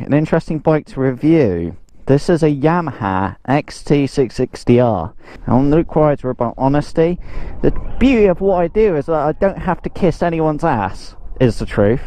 an interesting bike to review. This is a Yamaha XT660R. I'm Luke Ryder about honesty. The beauty of what I do is that I don't have to kiss anyone's ass, is the truth.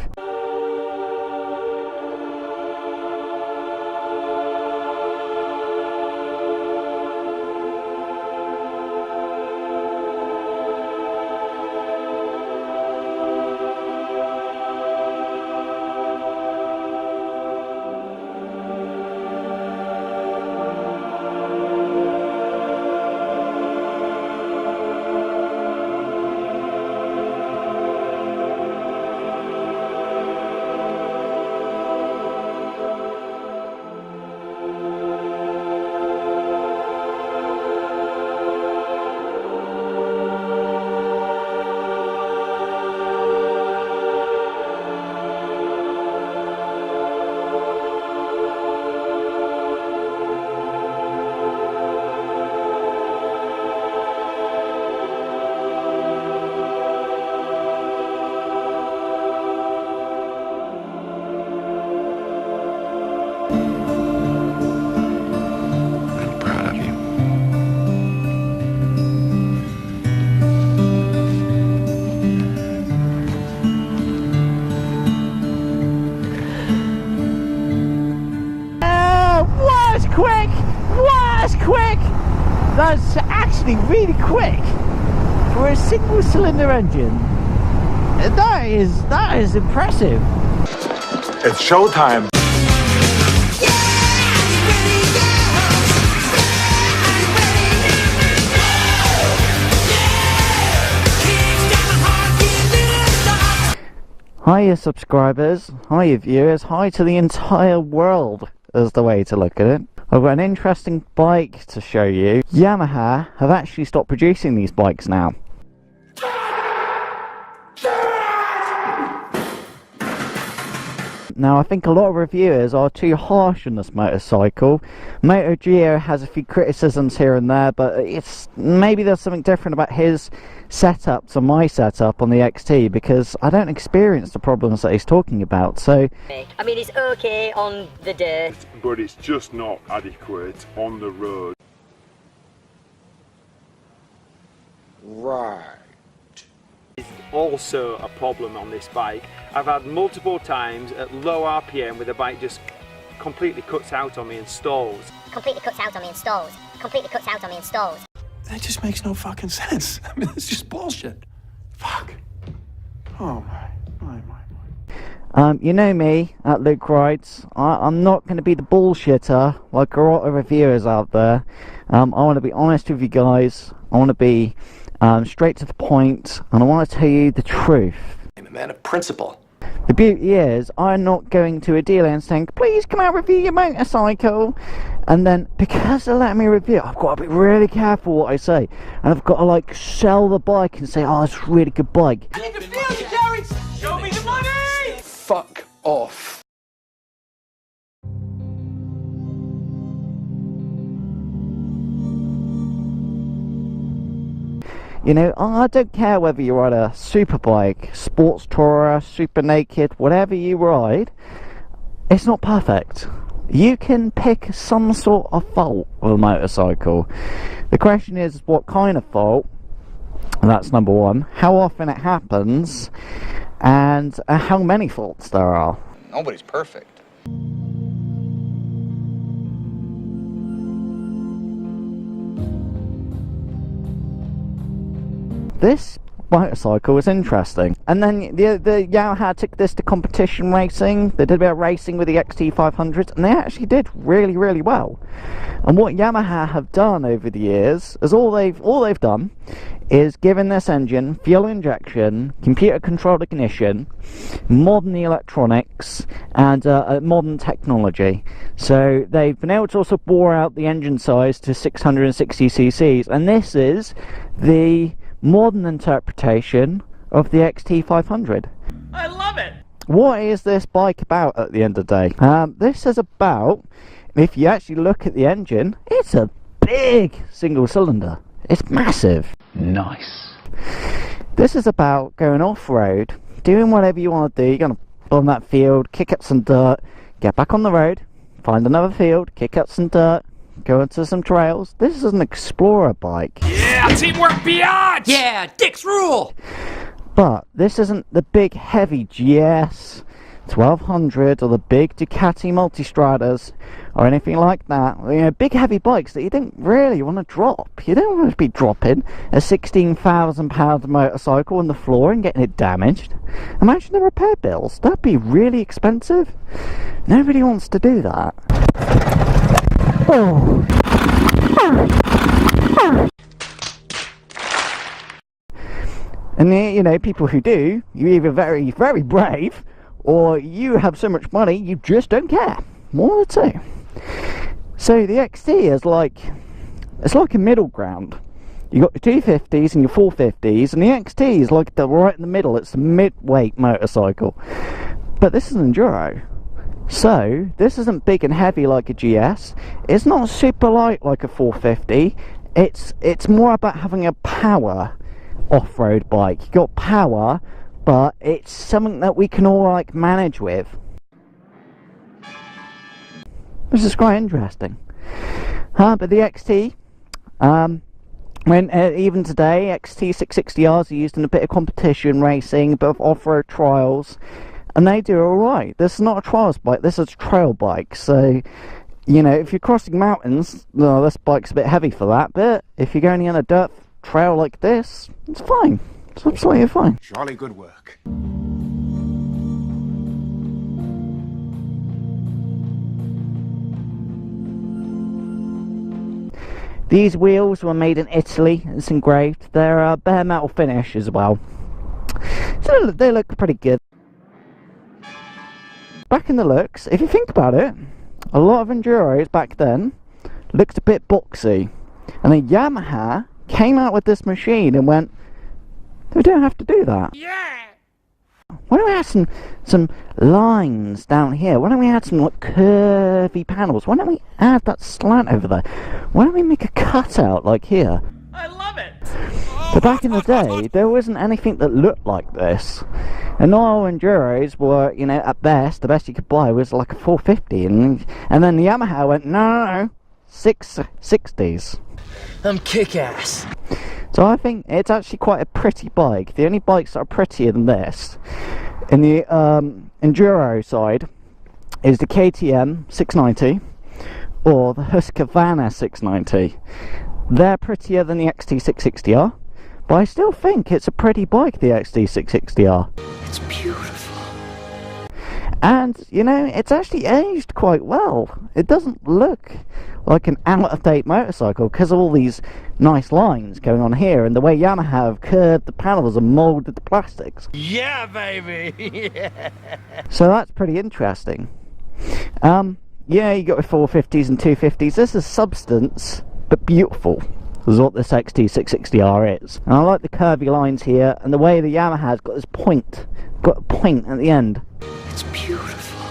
Quick! That's actually really quick for a single cylinder engine. That is impressive. It's showtime. Hiya subscribers, hiya viewers, hi to the entire world is the way to look at it. I've got an interesting bike to show you. Yamaha have actually stopped producing these bikes now. Now I think a lot of reviewers are too harsh on this motorcycle. MotoGeo has a few criticisms here and there, but maybe there's something different about his setup to my setup on the XT, because I don't experience the problems that he's talking about. So I mean, it's okay on the dirt, but it's just not adequate on the road. Right. Is also a problem on this bike. I've had multiple times at low RPM where the bike just completely cuts out on me and stalls. completely cuts out on me and stalls, completely cuts out on me and stalls. That just makes no fucking sense. I mean, it's just bullshit. Fuck. Oh my. you know me at Luke Rides. I'm not going to be the bullshitter like a lot of reviewers out there. I want to be honest with you guys. I want to be straight to the point, and I want to tell you the truth. I'm a man of principle. The beauty is, I'm not going to a dealer and saying, please come out and review your motorcycle. And then, because they're letting me review it, I've got to be really careful what I say. And I've got to, like, sell the bike and say, oh, it's a really good bike. I can feel you, Jerry! Show me the money! Fuck off. You know, I don't care whether you ride a super bike, sports tourer, super naked, whatever you ride, it's not perfect. You can pick some sort of fault with a motorcycle. The question is, what kind of fault? That's number one. How often it happens, and how many faults there are. Nobody's perfect. This motorcycle is interesting. And then the Yamaha took this to competition racing. They did a bit of racing with the XT500s, and they actually did really, really well. And what Yamaha have done over the years is all they've done is given this engine fuel injection, computer controlled ignition, modern electronics, and modern technology. So they've been able to also bore out the engine size to 660 cc's, and this is the modern interpretation of the XT500. I love it! What is this bike about at the end of the day? This is about, if you actually look at the engine, it's a big single cylinder. It's massive. Nice. This is about going off-road, doing whatever you want to do. You're going to on that field, kick up some dirt, get back on the road, find another field, kick up some dirt, go into some trails. This is an explorer bike. Yeah, teamwork beyond! Yeah, dicks rule! But this isn't the big heavy GS 1200 or the big Ducati Multistradas or anything like that. You know, big heavy bikes that you don't really want to drop. You don't want to be dropping a £16,000 motorcycle on the floor and getting it damaged. Imagine the repair bills. That'd be really expensive. Nobody wants to do that. Oh. And you know, people who do, you're either very, very brave, or you have so much money you just don't care. One of the two. So the XT is like, it's like a middle ground. You got your 250s and your 450s, and the XT is like the right in the middle. It's a mid-weight motorcycle. But this is an Enduro. So this isn't big and heavy like a GS. It's not super light like a 450. It's more about having a power off-road bike. You got power, but it's something that we can all like manage with. This is quite interesting. But the XT, even today, XT660Rs are used in a bit of competition racing, a bit of off-road trials, and they do alright. This is not a trials bike, this is a trail bike. So, you know, if you're crossing mountains, well, this bike's a bit heavy for that, but if you're going on a dirt trail like this, it's fine. It's absolutely fine. Jolly good work. These wheels were made in Italy. It's engraved. They're a bare metal finish as well. So they look pretty good. Back in the looks, if you think about it, a lot of Enduros back then looked a bit boxy. And then Yamaha came out with this machine and went, we don't have to do that. Yeah! Why don't we add some lines down here? Why don't we add some like curvy panels? Why don't we add that slant over there? Why don't we make a cutout like here? I love it! But back in the day, there wasn't anything that looked like this. And all Enduros were, you know, at best, the best you could buy was like a 450. And then the Yamaha went, no, 660s. I'm kick-ass. So I think it's actually quite a pretty bike. The only bikes that are prettier than this in the Enduro side is the KTM 690 or the Husqvarna 690. They're prettier than the XT660R, but I still think it's a pretty bike, the XT660R. It's beautiful. And, you know, it's actually aged quite well. It doesn't look like an out-of-date motorcycle because of all these nice lines going on here and the way Yamaha have curved the panels and moulded the plastics. Yeah, baby! Yeah. So that's pretty interesting. Yeah, you got your 450s and 250s. This is substance, but beautiful. Is what this XT660R is. And I like the curvy lines here and the way the Yamaha's got this point. Got a point at the end. It's beautiful.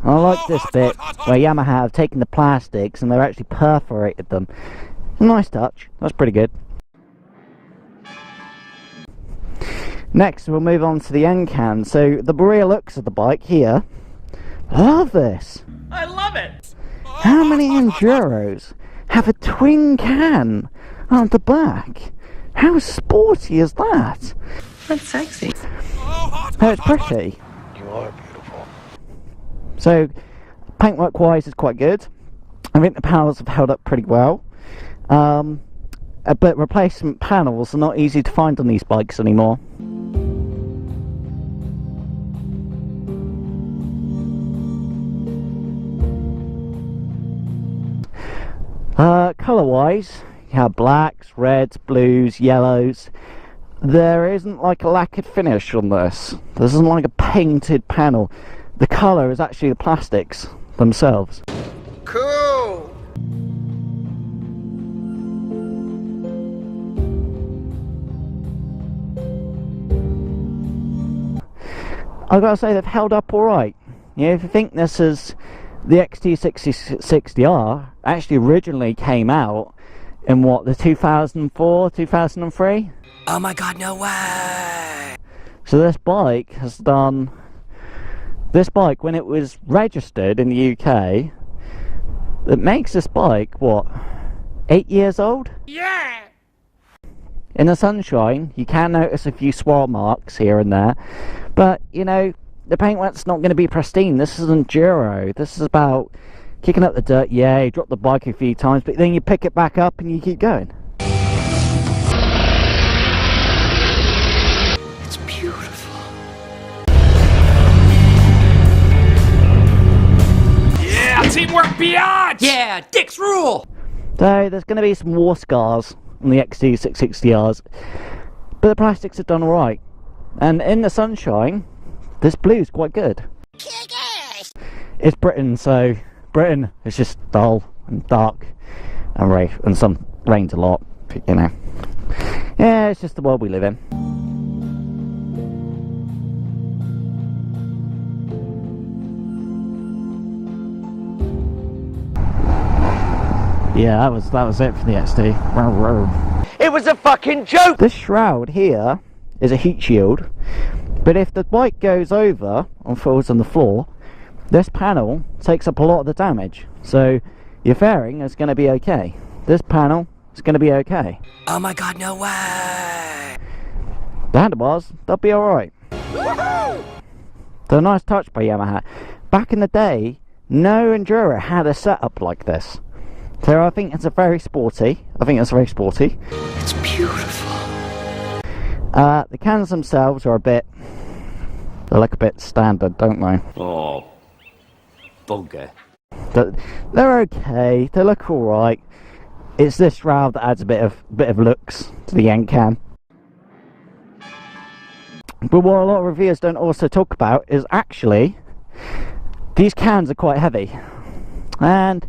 I like this bit where Yamaha have taken the plastics and they've actually perforated them. A nice touch. That's pretty good. Next we'll move on to the end can. So the rear looks of the bike here. Love this. I love it. How many Enduros have a twin can on the back? How sporty is that? That's sexy. Oh, it's pretty. You are beautiful. So, paintwork wise is quite good. I think the panels have held up pretty well. But replacement panels are not easy to find on these bikes anymore. Colour wise, you have blacks, reds, blues, yellows. There isn't like a lacquered finish on this. This isn't like a painted panel. The colour is actually the plastics themselves. Cool! I've got to say they've held up alright. You know, if you think this is the XT660R, actually originally came out in what, the 2004, 2003? Oh my god, no way! So this bike has done This bike, when it was registered in the UK, it makes this bike, what, 8 years old? Yeah! In the sunshine, you can notice a few swirl marks here and there, but, you know, the paintwork's not going to be pristine. This is Enduro. This is about kicking up the dirt, yeah, you drop the bike a few times, but then you pick it back up and you keep going. It's beautiful. Yeah, teamwork beyond! Yeah, dicks rule! So there's going to be some war scars on the XT660Rs, but the plastics are done alright. And in the sunshine, this blue's quite good. It's Britain, so Britain is just dull and dark and some rains a lot, you know. Yeah, it's just the world we live in. Yeah, that was it for the XT. It was a fucking joke! This shroud here is a heat shield, but if the bike goes over and falls on the floor, this panel takes up a lot of the damage. So your fairing is going to be okay. This panel is going to be okay. Oh my god, no way! The handlebars, they'll be alright. They're a nice touch by Yamaha. Back in the day, no Enduro had a setup like this. So I think it's very sporty. It's beautiful. The cans themselves are they look a bit standard, don't they? Oh, bugger. They're okay. They look all right. It's this shroud that adds a bit of looks to the end can. But what a lot of reviewers don't also talk about is actually these cans are quite heavy, and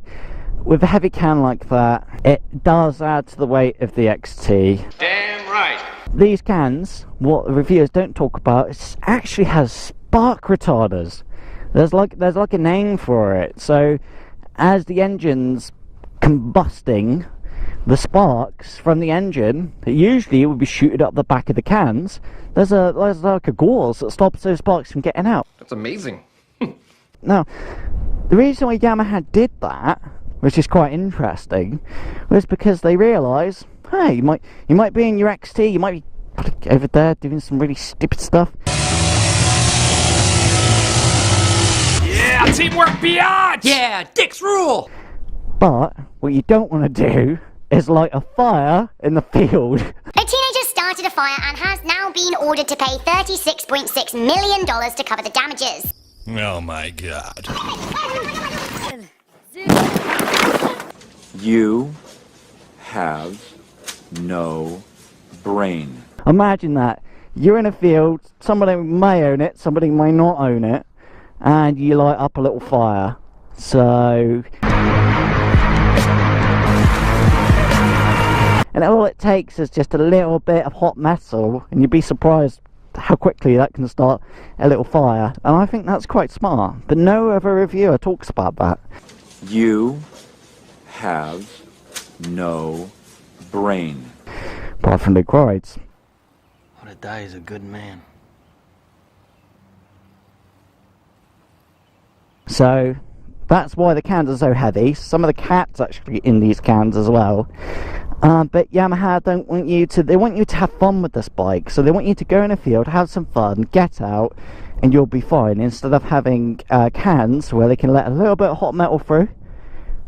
with a heavy can like that, it does add to the weight of the XT. Damn right. These cans, what the reviewers don't talk about, it actually has spark retarders. There's like a name for it. So as the engine's combusting, the sparks from the engine that usually would be shooting up the back of the cans, there's like a gauze that stops those sparks from getting out. That's amazing. Now, the reason why Yamaha did that, which is quite interesting, was because they realise, hey, you might be in your XT, you might be over there doing some really stupid stuff. Yeah, teamwork beyond! Yeah, dicks rule! But what you don't want to do is light a fire in the field. A teenager started a fire and has now been ordered to pay $36.6 million to cover the damages. Oh my god. You have no brain. Imagine that. You're in a field, somebody may own it, somebody may not own it, and you light up a little fire. So... and all it takes is just a little bit of hot metal, and you'd be surprised how quickly that can start a little fire. And I think that's quite smart, but no other reviewer talks about that. You have no brain. Apart from Luke Rides. What a die is a good man. So that's why the cans are so heavy. Some of the cat's actually in these cans as well. But Yamaha don't want you to, they want you to have fun with this bike. So they want you to go in a field, have some fun, get out, and you'll be fine. Instead of having cans where they can let a little bit of hot metal through,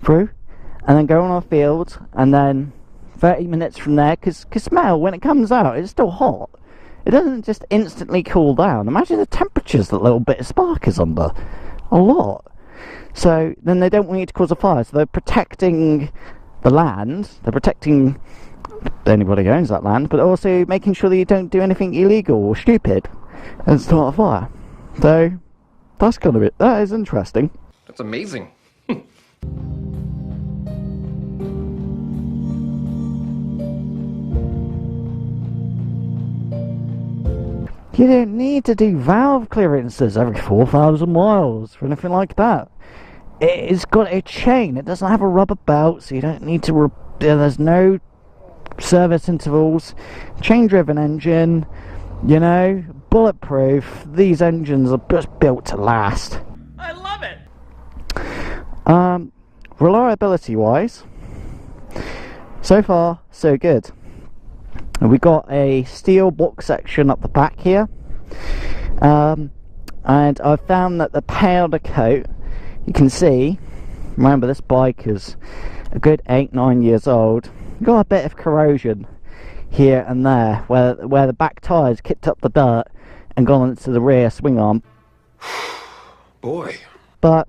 and then go on a field, and then 30 minutes from there, because metal, when it comes out, it's still hot. It doesn't just instantly cool down. Imagine the temperatures that little bit of spark is under. A lot. So then they don't want you to cause a fire, so they're protecting the land, they're protecting anybody who owns that land, but also making sure that you don't do anything illegal or stupid and start a fire. So that's kind of it. That is interesting. That's amazing. You don't need to do valve clearances every 4,000 miles or anything like that. It's got a chain, it doesn't have a rubber belt, so you don't need to, there's no service intervals, chain driven engine, you know, bulletproof. These engines are just built to last. I love it. Reliability wise, so far so good. We got a steel box section up the back here, and I've found that the powder coat, you can see, remember this bike is a good 8-9 years old, got a bit of corrosion here and there where the back tyres kicked up the dirt and gone into the rear swing arm. Boy. But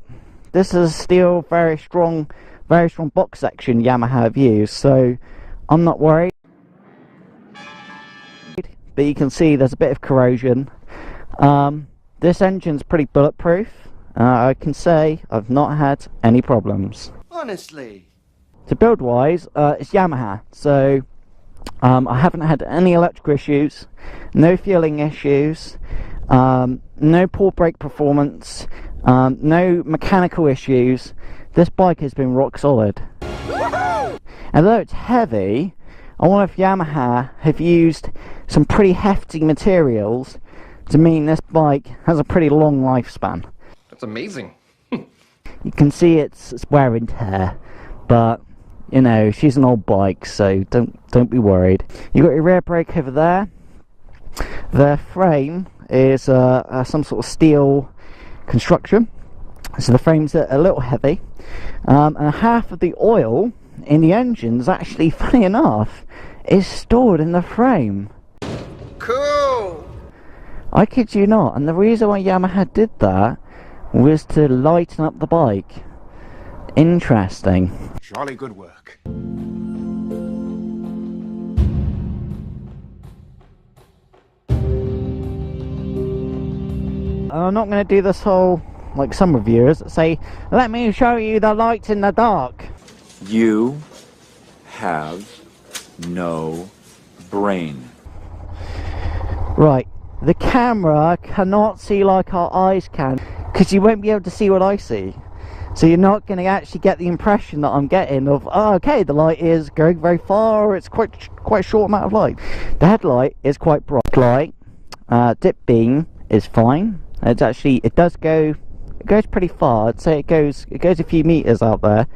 this is still very strong box section Yamaha have used, so I'm not worried. But you can see there's a bit of corrosion. This engine's pretty bulletproof. I can say I've not had any problems. Honestly. So build wise, it's Yamaha, so I haven't had any electrical issues, no fueling issues, no poor brake performance, no mechanical issues. This bike has been rock solid. Although it's heavy, I wonder if Yamaha have used some pretty hefty materials to mean this bike has a pretty long lifespan. That's amazing. You can see it's wear and tear, but you know, she's an old bike, so don't be worried. You've got your rear brake over there. The frame is some sort of steel construction, so the frame's a little heavy, and half of the oil in the engines, actually, funny enough, is stored in the frame. Cool. I kid you not, and the reason why Yamaha did that was to lighten up the bike. Interesting. Jolly good work. I'm not going to do this whole, like some reviewers that say, let me show you the light in the dark. You have no brain. Right, the camera cannot see like our eyes can, because you won't be able to see what I see. So you're not going to actually get the impression that I'm getting of, oh, okay, the light is going very far, or it's quite a short amount of light. The headlight is quite bright. Light, dip beam is fine. It's actually, it goes pretty far. I'd say it goes a few meters out there.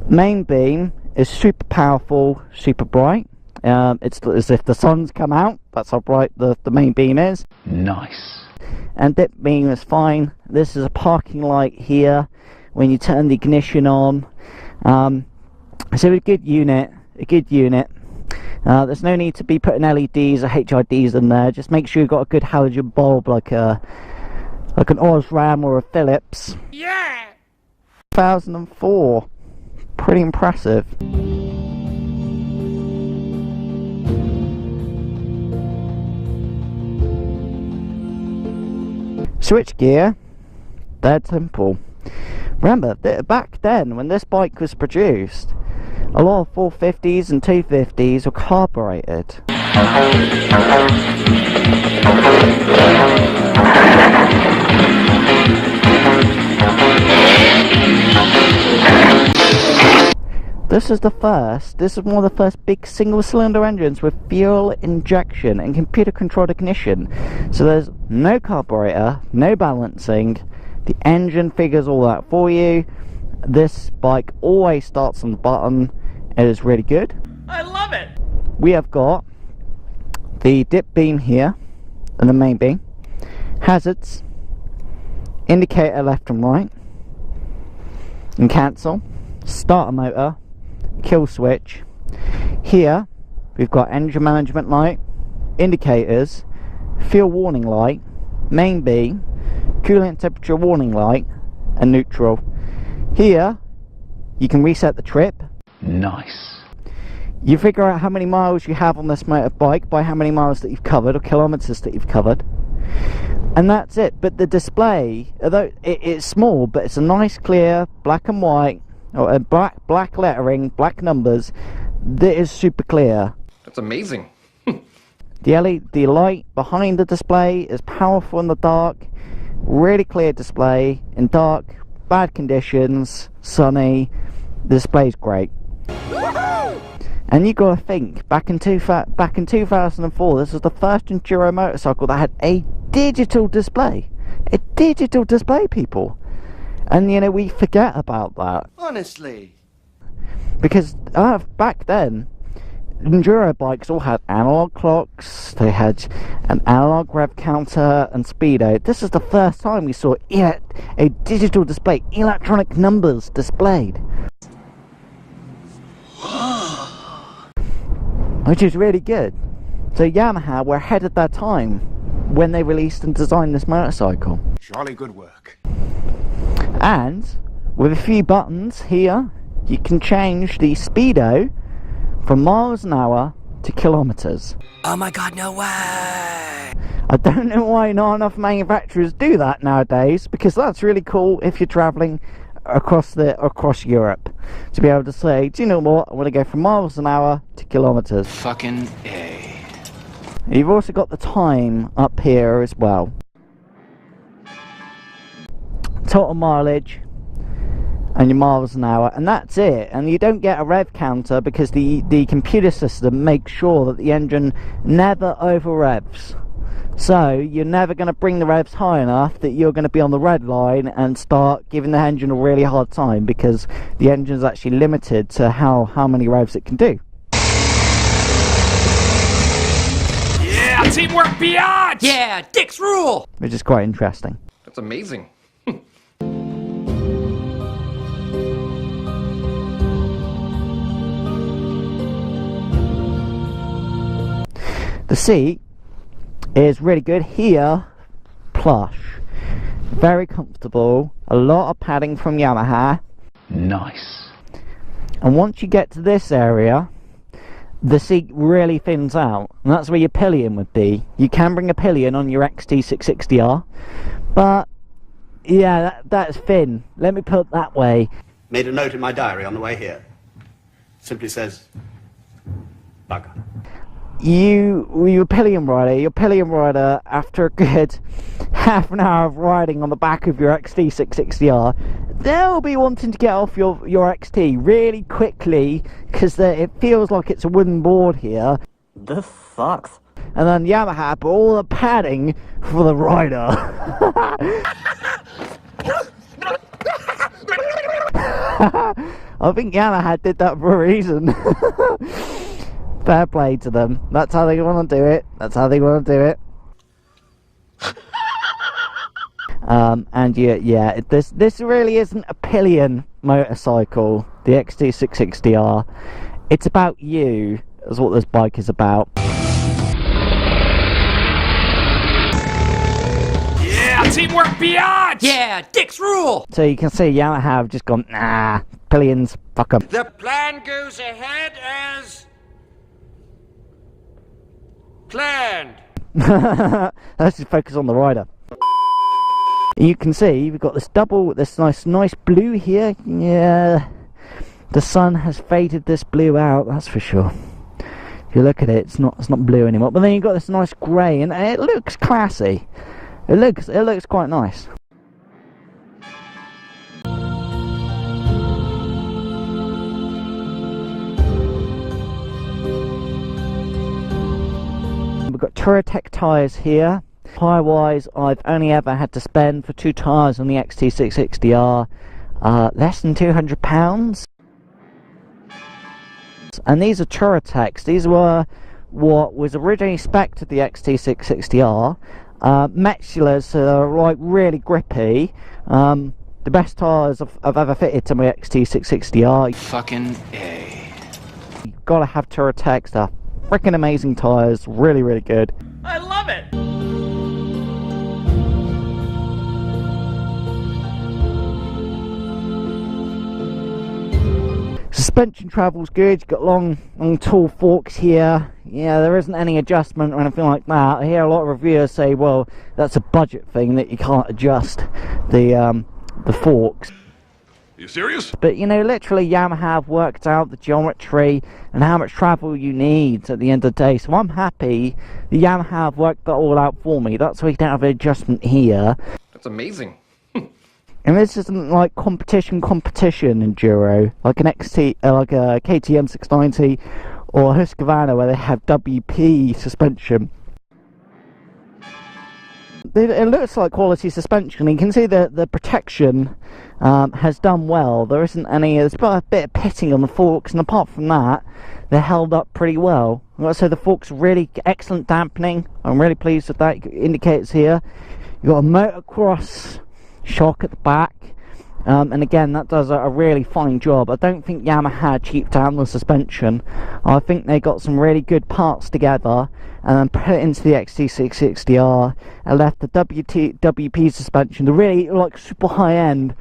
Main beam is super powerful, super bright. It's as if the sun's come out. That's how bright the main beam is. Nice. And dip beam is fine. This is a parking light here when you turn the ignition on. So a good unit. There's no need to be putting LEDs or HIDs in there. Just make sure you've got a good halogen bulb, like an Osram or a Philips. Yeah. 2004. Pretty impressive. Switch gear, dead simple. Remember, back then when this bike was produced, a lot of 450s and 250s were carbureted. This is one of the first big single-cylinder engines with fuel injection and computer-controlled ignition. So there's no carburetor, no balancing. The engine figures all that for you. This bike always starts on the button. It is really good. I love it. We have got the dip beam here and the main beam, hazards, indicator left and right, and cancel, starter motor, kill switch. Here we've got engine management light, indicators, fuel warning light, main beam, coolant temperature warning light, and neutral. Here you can reset the trip. Nice. You figure out how many miles you have on this motorbike by how many miles that you've covered, or kilometers that you've covered, and that's it. But the display, although it's small, but it's a nice clear black and white, or black lettering, black numbers, that is super clear. That's amazing. The light behind the display is powerful in the dark. Really clear display in dark, bad conditions, sunny. The display's great. And you got to think, back in 2004, this was the first enduro motorcycle that had a digital display. A digital display, people. And you know, we forget about that. Honestly. Because back then, Enduro bikes all had analog clocks, they had an analog rev counter and speedo. This is the first time we saw a digital display, electronic numbers displayed. Which is really good. So Yamaha were ahead of their time when they released and designed this motorcycle. Jolly good work. And with a few buttons here, you can change the speedo from miles an hour to kilometers. Oh my god, no way! I don't know why not enough manufacturers do that nowadays, because that's really cool if you're traveling across Europe, to be able to say, do you know what, I want to go from miles an hour to kilometers. Fucking A. You've also got the time up here as well. Total mileage and your miles an hour, and that's it. And you don't get a rev counter because the computer system makes sure that the engine never over revs. So you're never going to bring the revs high enough that you're going to be on the red line and start giving the engine a really hard time, because the engine is actually limited to how many revs it can do. Yeah, teamwork beyond! Yeah, dicks rule! Which is quite interesting. That's amazing. The seat is really good here, plush, very comfortable, a lot of padding from Yamaha. Nice. And once you get to this area, the seat really thins out, and that's where your pillion would be. You can bring a pillion on your XT660R, but yeah, that's thin. Let me put it that way. Made a note in my diary on the way here. Simply says, bugger. Your pillion rider, after a good half an hour of riding on the back of your XT660R, they'll be wanting to get off your XT really quickly, because it feels like it's a wooden board here. This sucks. And then Yamaha put all the padding for the rider. I think Yamaha did that for a reason. Fair play to them. That's how they want to do it. That's how they want to do it. And yeah, this really isn't a pillion motorcycle, the XT660R. It's about you, is what this bike is about. Yeah, teamwork beyond! Yeah, dicks rule! So you can see Yamaha have just gone, nah, pillions, fuck 'em. The plan goes ahead as planned. Let's just focus on the rider. You can see we've got this nice blue here. Yeah, the sun has faded this blue out, that's for sure. If you look at it, it's not blue anymore. But then you've got this nice grey, and it looks classy. It looks quite nice. We've got Touratech tyres here. Tyre wise, I've only ever had to spend for 2 tyres on the XT660R less than £200. And these are Touratechs. These were what was originally spec'd to the XT660R. Metsulars, so they're like really grippy. The best tyres I've ever fitted to my XT660R. Fucking A. You've got to have Touratechs. They're freaking amazing tyres, really good. I love it! Suspension travel's good. You've got long tall forks here. Yeah, there isn't any adjustment or anything like that. I hear a lot of reviewers say, well, that's a budget thing, that you can't adjust the forks. You serious? But you know, literally Yamaha have worked out the geometry and how much travel you need at the end of the day. So I'm happy the Yamaha have worked that all out for me. That's why you don't have an adjustment here. That's amazing. And this isn't like competition enduro, like an like a KTM 690 or Husqvarna, where they have WP suspension. It looks like quality suspension. You can see the protection has done well. There isn't any, there's a bit of pitting on the forks, and apart from that, they're held up pretty well. So the forks really excellent dampening. I'm really pleased with that. Indicators here. You've got a motocross shock at the back. And again, that does a really fine job. I don't think Yamaha cheaped out on the suspension. I think they got some really good parts together and then put it into the XT660R and left the WP suspension, the really like super high end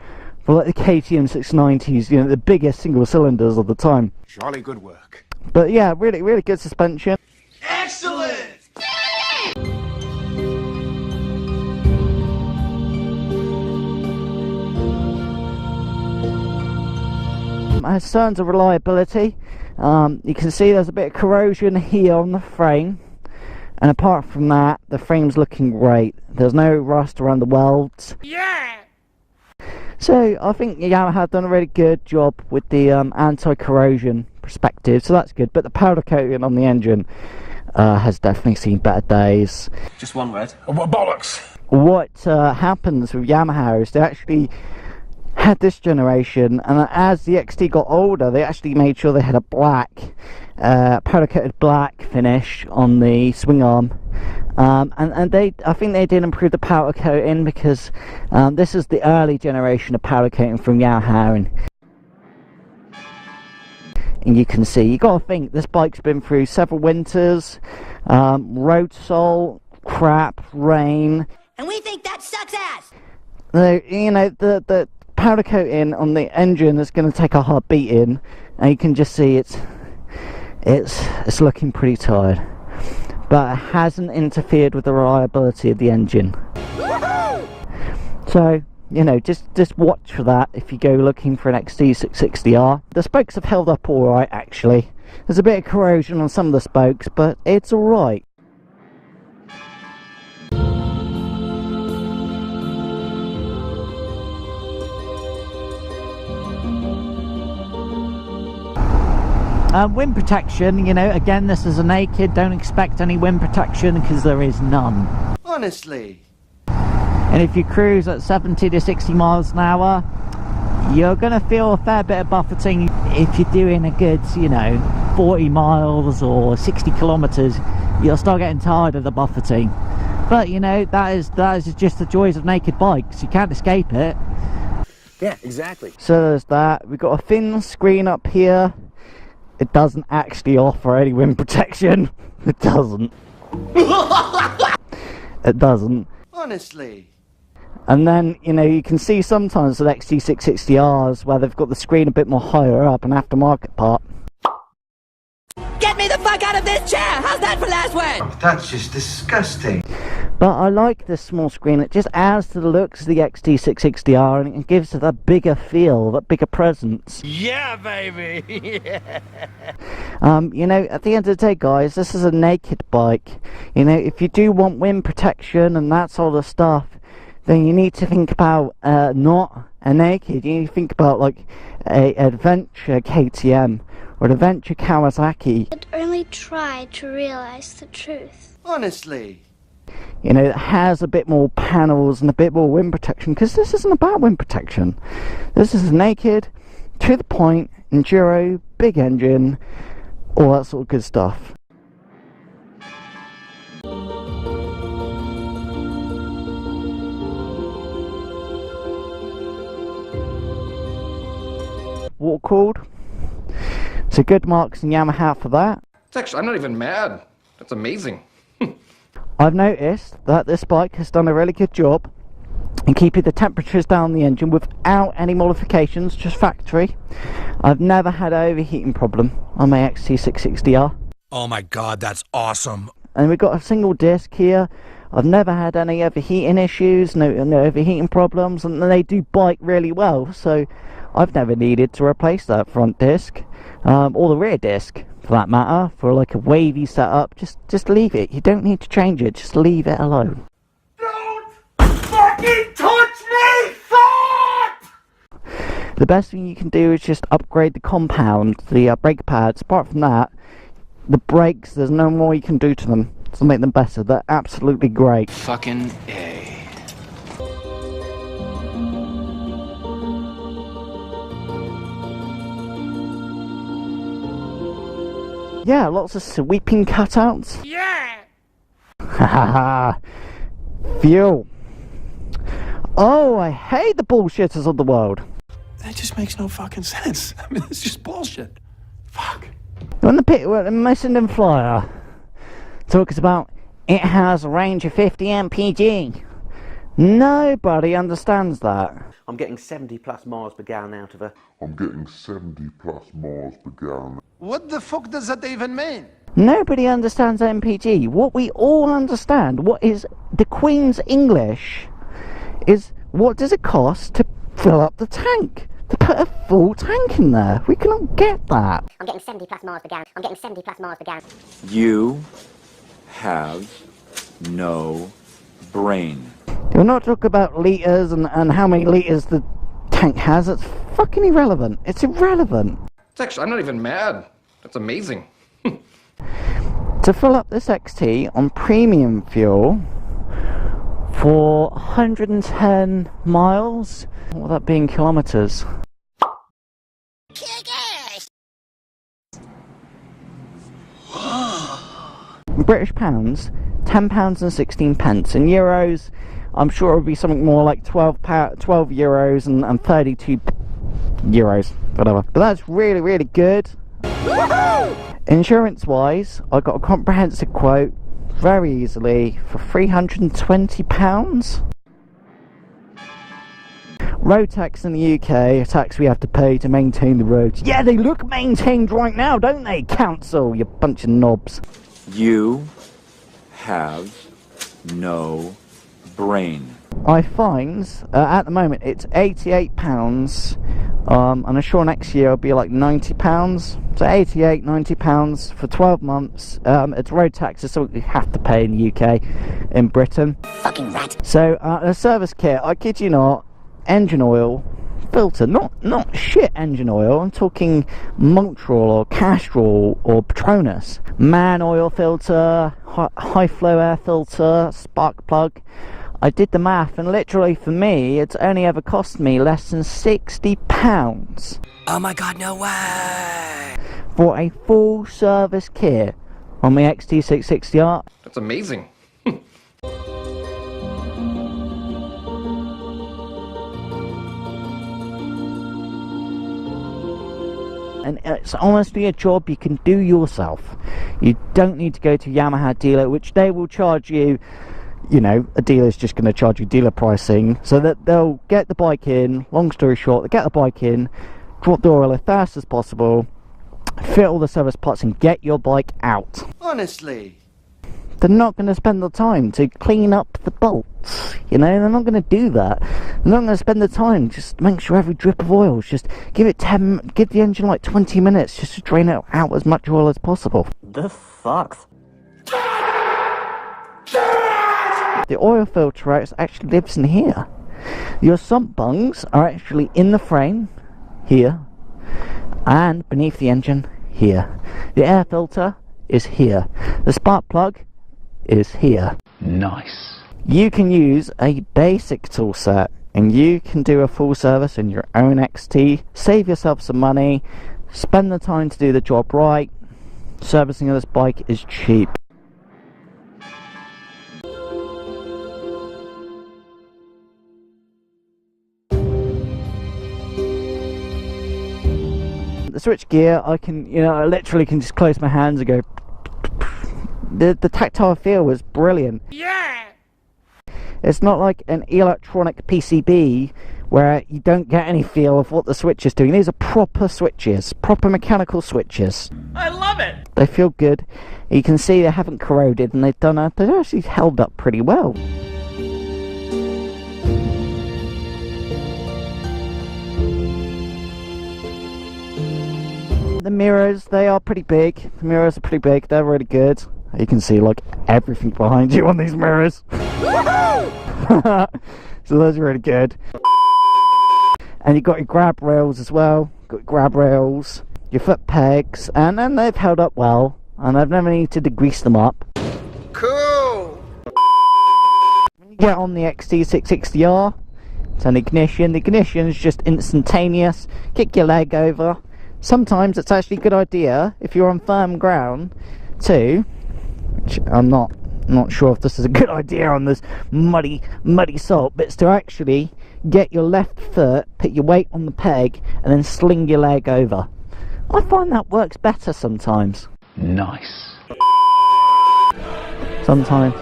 for like the KTM 690s, you know, the biggest single cylinders of the time. Jolly good work. But yeah, really good suspension. Excellent! As terms of reliability, you can see there's a bit of corrosion here on the frame, and apart from that, the frame's looking great. There's no rust around the welds. Yeah! So I think Yamaha have done a really good job with the anti-corrosion perspective, so that's good. But the powder coating on the engine has definitely seen better days. Just one word. Bollocks! What happens with Yamaha is they actually had this generation, and as the XT got older, they actually made sure they had a black powder coated black finish on the swing arm, and I think they did improve the powder coating, because this is the early generation of powder coating from Yamaha, and you can see, you got to think this bike's been through several winters, road salt, crap, rain, And we think that sucks ass! you know, the powder coating on the engine is going to take a hard beating, and you can just see it's looking pretty tired, but it hasn't interfered with the reliability of the engine. So you know, just watch for that if you go looking for an XT660R. The spokes have held up alright actually. There's a bit of corrosion on some of the spokes, but it's alright. Wind protection, you know, again, this is a naked, don't expect any wind protection because there is none. Honestly. And if you cruise at 70 to 60 miles an hour, you're going to feel a fair bit of buffeting. If you're doing a good, you know, 40 miles or 60 kilometers, you'll start getting tired of the buffeting. But, you know, that is just the joys of naked bikes. You can't escape it. Yeah, exactly. So there's that. We've got a thin screen up here. It doesn't actually offer any wind protection. It doesn't. It doesn't. Honestly. And then, you know, you can see sometimes with XT660Rs where they've got the screen a bit more higher up, an aftermarket part. Get me the fuck out of this chair! How's that for last word? That's just disgusting. But I like this small screen. It just adds to the looks of the XT660R, and it gives it that bigger feel, that bigger presence. Yeah, baby! Yeah. You know, at the end of the day, guys, this is a naked bike. You know, if you do want wind protection and that sort of stuff, then you need to think about not a naked. You need to think about like a adventure KTM or an adventure Kawasaki. But only try to realize the truth. Honestly. You know, that has a bit more panels and a bit more wind protection, because this isn't about wind protection. This is naked, to the point, enduro, big engine, all that sort of good stuff. Water cooled. So good marks in Yamaha for that. It's actually, I'm not even mad. That's amazing. I've noticed that this bike has done a really good job in keeping the temperatures down the engine without any modifications, just factory. I've never had an overheating problem on my XT660R. Oh my god, that's awesome. And we've got a single disc here. I've never had any overheating issues, no overheating problems, and they do bike really well, so I've never needed to replace that front disc, or the rear disc for that matter, for like a wavy setup. Just leave it. You don't need to change it, just leave it alone. Don't fucking touch me, fuck! The best thing you can do is just upgrade the compound, the brake pads. Apart from that, the brakes, there's no more you can do to them. to make them better. They're absolutely great. Fucking A. Yeah, lots of sweeping cutouts. Yeah! Haha. Fuel. Oh, I hate the bullshitters of the world. That just makes no fucking sense. I mean, it's just bullshit. Fuck. When the Messenger Flyer talks about it has a range of 50 mpg, nobody understands that. I'm getting 70 plus miles per gallon out of her. I'm getting 70 plus miles per gallon. What the fuck does that even mean? Nobody understands mpg. What we all understand, what is the Queen's English, is what does it cost to fill up the tank? To put a full tank in there. We cannot get that. I'm getting 70 plus miles per gallon. I'm getting 70 plus miles per gallon. You have no brain. You're not talking about litres and how many litres the tank has. It's fucking irrelevant. It's irrelevant. It's actually, I'm not even mad. That's amazing. To fill up this XT on premium fuel for 110 miles, what would that be in kilometres? British pounds, £10 and 16 pence. In euros, I'm sure it would be something more like 12 euros and 32 euros, whatever. But that's really, really good. Insurance wise, I got a comprehensive quote very easily for £320. Road tax in the UK, a tax we have to pay to maintain the roads. Yeah, they look maintained right now, don't they, council, you bunch of knobs. You have no brain. I find, at the moment, it's £88, and I'm sure next year it'll be like £90. So £88, £90 for 12 months. It's road taxes, so we have to pay in the UK, in Britain. Fucking rat. So, a service kit, I kid you not, engine oil, filter, not shit engine oil, I'm talking Montreal or Castrol or Petronas. Man oil filter, high flow air filter, spark plug. I did the math, and literally for me, it's only ever cost me less than £60 Oh my god, no way! for a full service kit on my XT660R. That's amazing. And it's honestly a job you can do yourself. You don't need to go to a Yamaha dealer, which they will charge you, you know, a dealer's just going to charge you dealer pricing, so that they'll get the bike in, long story short, they get the bike in, drop the oil as fast as possible, fit all the service parts and get your bike out. Honestly. They're not going to spend the time to clean up the bolts, you know, they're not going to do that. They're not going to spend the time, just make sure every drip of oil, just give the engine like 20 minutes just to drain it out as much oil as possible. The fuck? The oil filter actually lives in here. Your sump bungs are actually in the frame, here, and beneath the engine, here. The air filter is here. The spark plug is here. Nice. You can use a basic tool set and you can do a full service in your own XT, save yourself some money, spend the time to do the job right. Servicing of this bike is cheap. The switch gear, I can, you know, I literally can just close my hands and go. The tactile feel was brilliant. Yeah! It's not like an electronic PCB where you don't get any feel of what the switch is doing. These are proper switches, proper mechanical switches. I love it! They feel good. You can see they haven't corroded, and they've actually held up pretty well. The mirrors, they are pretty big. The mirrors are pretty big. They're really good. You can see like everything behind you on these mirrors. So those are really good. And you've got your grab rails as well. Got your grab rails, your foot pegs, and then they've held up well. And I've never needed to degrease them up. Cool! When you get on the XT660R, it's an ignition. The ignition is just instantaneous. Kick your leg over. Sometimes it's actually a good idea, if you're on firm ground, to, which I'm not sure if this is a good idea on this muddy salt, but it's to actually get your left foot, put your weight on the peg, and then sling your leg over. I find that works better sometimes. Nice. Sometimes.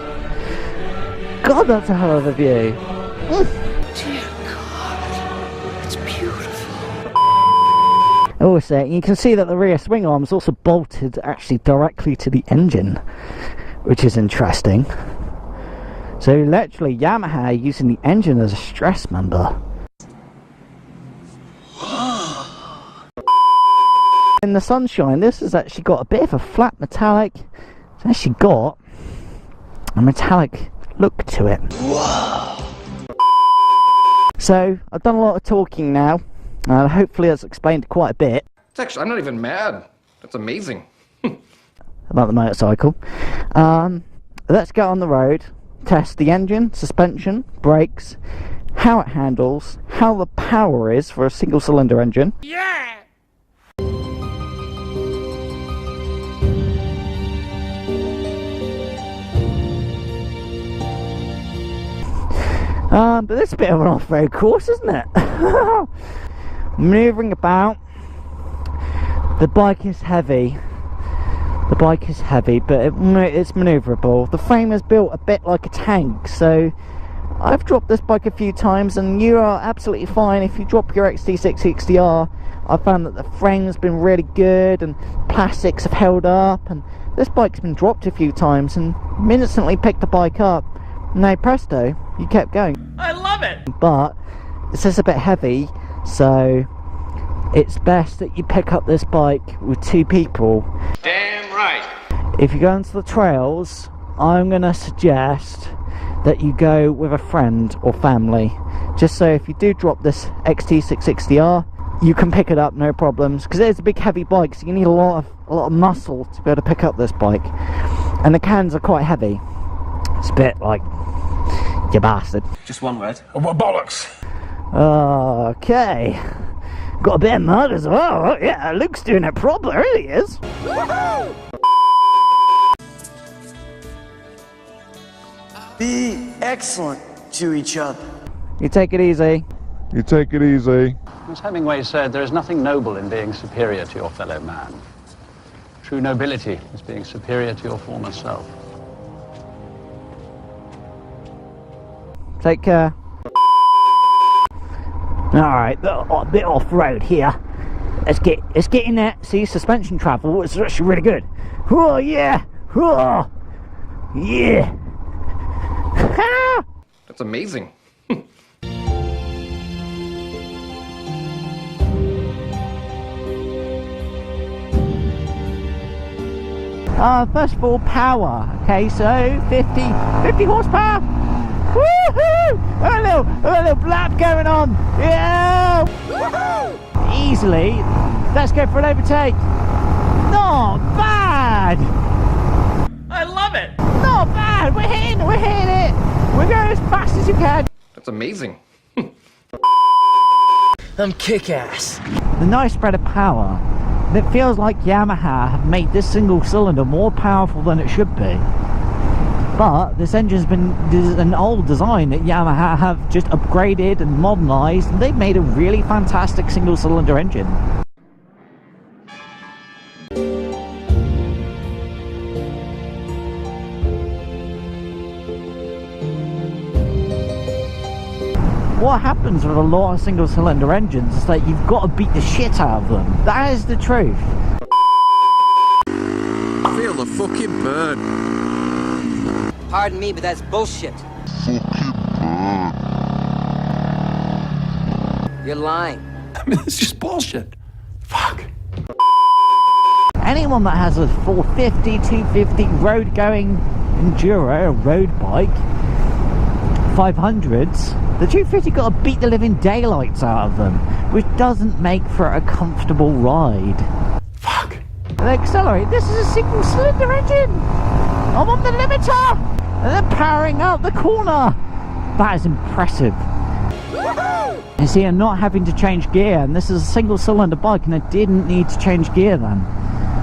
God, that's a hell of a view. Dear God, it's beautiful. Also, you can see that the rear swing arm is also bolted actually directly to the engine, which is interesting. So literally Yamaha using the engine as a stress member. In the sunshine, this has actually got a bit of a flat metallic. It's actually got a metallic look to it. Whoa. So I've done a lot of talking now. Hopefully that's explained quite a bit. It's actually, I'm not even mad. That's amazing. About the motorcycle. Let's get on the road, test the engine, suspension, brakes, how it handles, how the power is for a single cylinder engine. Yeah! But this is a bit of an off-road course, isn't it? Manoeuvring about. The bike is heavy. The bike is heavy, but it's manoeuvrable. The frame is built a bit like a tank, so I've dropped this bike a few times, and you are absolutely fine if you drop your XT660R. I've found that the frame's been really good, and plastics have held up, and this bike's been dropped a few times, and instantly picked the bike up. Now presto, you kept going. I love it! But it's just a bit heavy, so it's best that you pick up this bike with two people. Damn right! If you go into the trails, I'm going to suggest that you go with a friend or family, just so if you do drop this XT660R, you can pick it up no problems, because it's a big heavy bike, so you need a lot of muscle to be able to pick up this bike, and the cans are quite heavy. It's a bit like, you bastard. Just one word. Bollocks! Okay. Got a bit of mud as well. Yeah, Luke's doing it proper, really is. Woohoo! Be excellent to each other. You take it easy. You take it easy. As Hemingway said, there is nothing noble in being superior to your fellow man. True nobility is being superior to your former self. Take care. Alright, a bit off-road here. Let's get in there. See, suspension travel is actually really good. Oh yeah! Oh yeah! That's amazing. First of all, power. Okay, so 50 horsepower. Woohoo! A little blap going on. Yeah! Woohoo! Easily. Let's go for an overtake. Not bad. I love it! Not bad. We're hitting it. We're going as fast as you can. That's amazing. I'm kick-ass. The nice spread of power. It feels like Yamaha have made this single cylinder more powerful than it should be. But this engine's been an old design that Yamaha have just upgraded and modernised, and they've made a really fantastic single cylinder engine. What happens with a lot of single cylinder engines is that you've got to beat the shit out of them. That is the truth. Feel the fucking burn. Pardon me, but that's bullshit. You're lying. I mean, it's just bullshit. Fuck. Anyone that has a 450, 250 road going Enduro, a road bike, 500s, the 250 got to beat the living daylights out of them, which doesn't make for a comfortable ride. Fuck. The accelerate, this is a single cylinder engine. I'm on the limiter! And then powering out the corner! That is impressive. You see, I'm not having to change gear, and this is a single cylinder bike, and I didn't need to change gear then.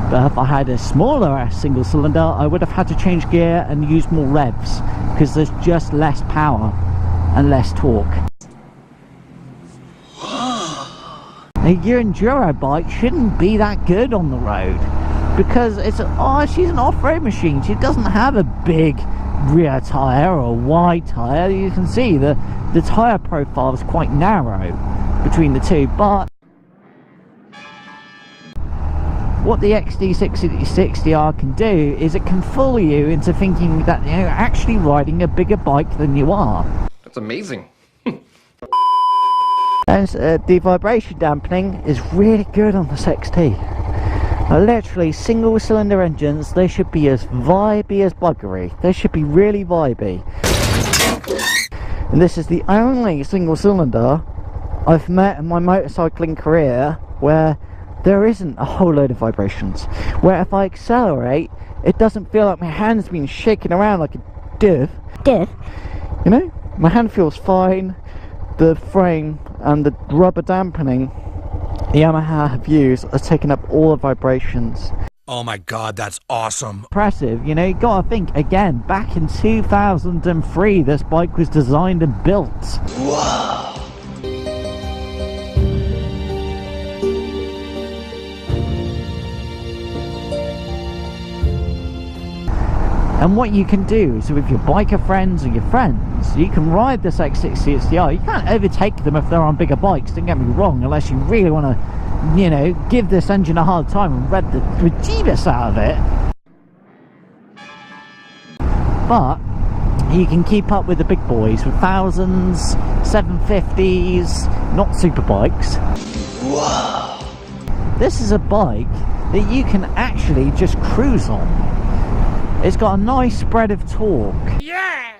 But if I had a smaller single cylinder, I would have had to change gear and use more revs, because there's just less power and less torque. Your Enduro bike shouldn't be that good on the road, because it's she's an off-road machine. She doesn't have a big rear tyre or a wide tyre. You can see the tyre profile is quite narrow between the two, but what the XT660R can do is it can fool you into thinking that you're actually riding a bigger bike than you are. That's amazing. And the vibration dampening is really good on this XT. Literally, single cylinder engines, they should be as vibey as buggery. They should be really vibey. And this is the only single cylinder I've met in my motorcycling career where there isn't a whole load of vibrations. Where if I accelerate, it doesn't feel like my hand's been shaking around like a div. You know? My hand feels fine. The frame and the rubber dampening the Yamaha have used are taking up all the vibrations. Oh my god, that's awesome. Impressive, you know, you gotta think, again, back in 2003 this bike was designed and built. Whoa. And what you can do is with your biker friends or your friends, you can ride this X660R. You can't overtake them if they're on bigger bikes, don't get me wrong, unless you really want to, you know, give this engine a hard time and rev the bejeebus out of it. But you can keep up with the big boys with 1000s, 750s, not super bikes. Whoa. This is a bike that you can actually just cruise on. It's got a nice spread of torque. Yeah!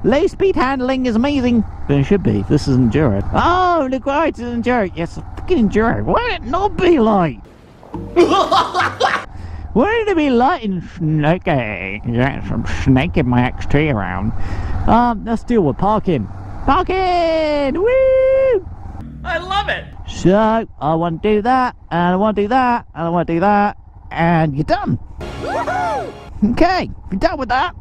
Low speed handling is amazing. But it should be. This is Enduro. Oh, look right, it's an Enduro. Yes, a fucking Enduro. Why would it not be light? Why would it be light and snaky? Yes, I'm snaking my XT around. Let's deal with parking. Parking! Woo! I love it! So, I want to do that, and I want to do that, and I want to do that, and you're done. Okay, you're done with that.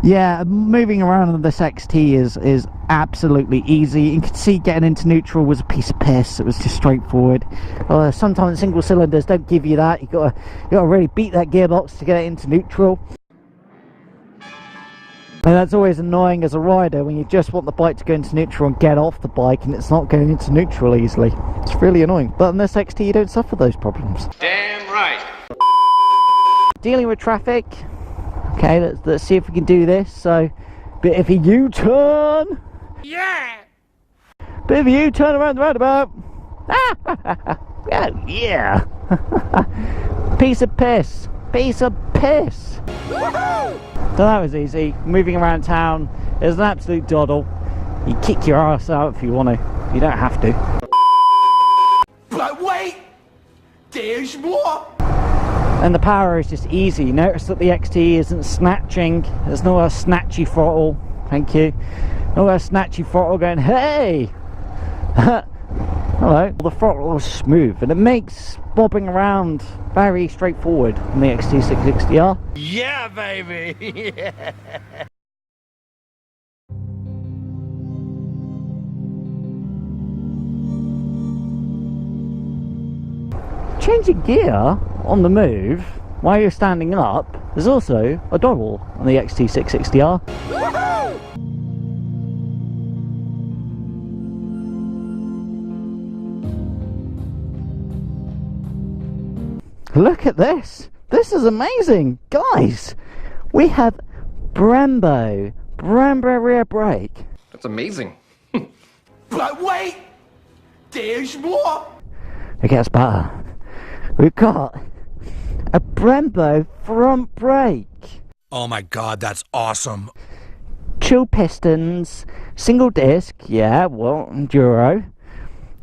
Yeah, moving around on this XT is absolutely easy. You can see getting into neutral was a piece of piss. It was just straightforward. Sometimes single cylinders don't give you that. You gotta really beat that gearbox to get it into neutral. And that's always annoying as a rider when you just want the bike to go into neutral and get off the bike and it's not going into neutral easily. It's really annoying. But on this XT you don't suffer those problems. Damn right. Dealing with traffic. Okay, let's see if we can do this. So, bit of a U-turn. Yeah! Bit of a U-turn around the roundabout. Oh, yeah. Piece of piss. Piece of piss. So that was easy. Moving around town is an absolute doddle. You kick your ass out if you want to. You don't have to. But wait! There's more! And the power is just easy. Notice that the XT isn't snatching. There's no snatchy throttle. Thank you. No snatchy throttle going, hey! Hello. The throttle is smooth and it makes bobbing around very straightforward on the XT660R. Yeah, baby! Yeah. Changing gear on the move while you're standing up is also a doddle on the XT660R. Look at this. This is amazing. Guys, we have Brembo rear brake. That's amazing. But wait! There's more! It gets better. We've got a Brembo front brake. Oh my god, that's awesome. Chill pistons, single disc, yeah, well, Enduro.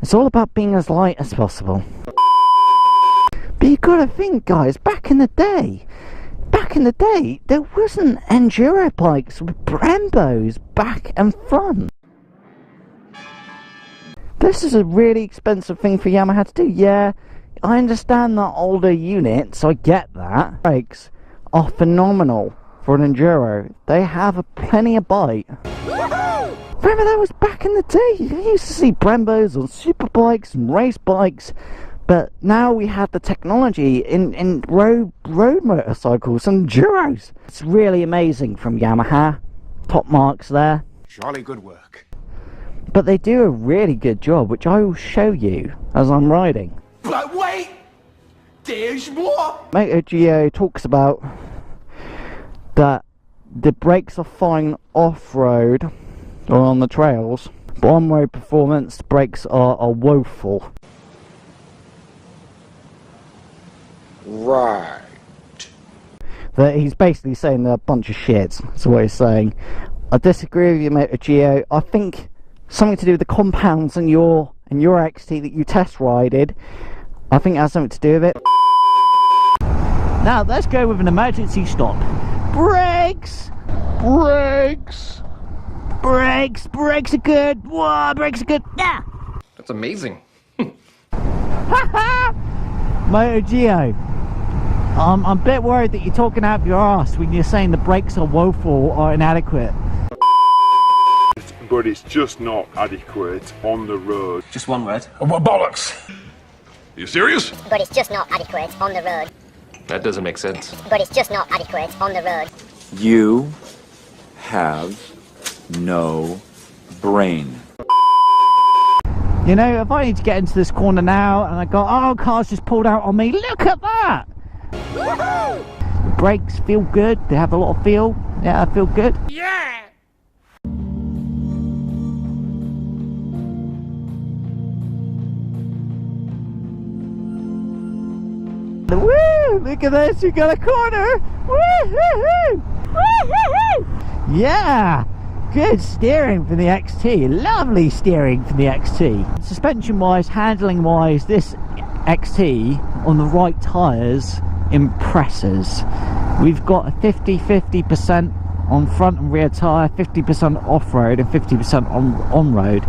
It's all about being as light as possible. But you gotta think, guys, back in the day, there wasn't Enduro bikes with Brembos back and front. This is a really expensive thing for Yamaha to do. Yeah, I understand that older units, I get that. Brakes are phenomenal for an Enduro. They have a plenty of bite. Remember, that was back in the day. You used to see Brembos on super bikes and race bikes, but now we have the technology in road motorcycles and Enduros. It's really amazing from Yamaha. Top marks there. Jolly good work. But they do a really good job, which I will show you as I'm riding. But wait! There's more! MotoGeo talks about that the brakes are fine off-road or on the trails, but on-road performance, the brakes are woeful. Right. That he's basically saying they're a bunch of shit. That's what he's saying. I disagree with you, MotoGeo. I think something to do with the compounds in your XT that you test rided. I think it has something to do with it. Now let's go with an emergency stop. Brakes! Brakes! Brakes! Brakes are good! Whoa, brakes are good! Yeah! That's amazing. MotoGeo, I'm a bit worried that you're talking out of your ass when you're saying the brakes are woeful or inadequate. But it's just not adequate on the road. Just one word. What bollocks? You serious? But it's just not adequate on the road. That doesn't make sense. But it's just not adequate on the road. You have no brain. You know, if I need to get into this corner now and I go, oh, car's just pulled out on me, look at that! The brakes feel good, they have a lot of feel. Yeah, I feel good. Yeah! Woo! Look at this, you got a corner! Woo-hoo-hoo! Woo-hoo-hoo! Yeah! Good steering from the XT, lovely steering from the XT. Suspension wise, handling wise, this XT on the right tyres impresses. We've got a 50-50% on front and rear tyre, 50% off-road and 50% on-road.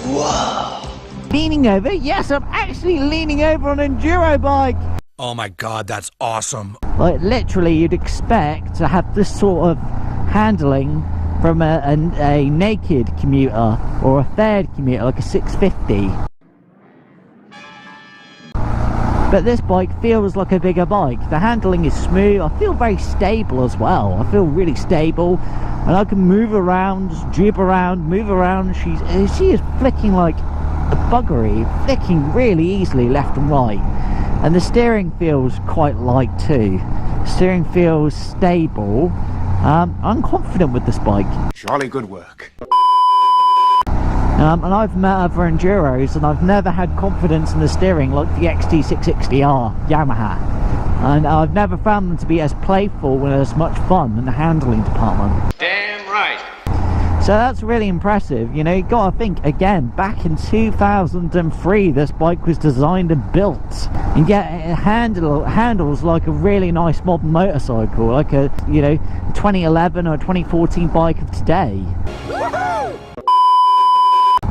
Whoa! Leaning over, yes, I'm actually leaning over on an Enduro bike. Oh my god, that's awesome. Like literally you'd expect to have this sort of handling from a naked commuter or a third commuter, like a 650. But this bike feels like a bigger bike. The handling is smooth. I feel very stable as well. I feel really stable, and I can move around, just jib around, move around. She is flicking like a buggery, flicking really easily left and right. And the steering feels quite light too. Steering feels stable. I'm confident with this bike. Jolly good work. And I've met other Enduros and I've never had confidence in the steering like the XT660R Yamaha. And I've never found them to be as playful and as much fun in the handling department. Damn right. So that's really impressive. You know, you gotta think, again, back in 2003 this bike was designed and built, and yet it handles like a really nice modern motorcycle, like a, you know, 2011 or 2014 bike of today.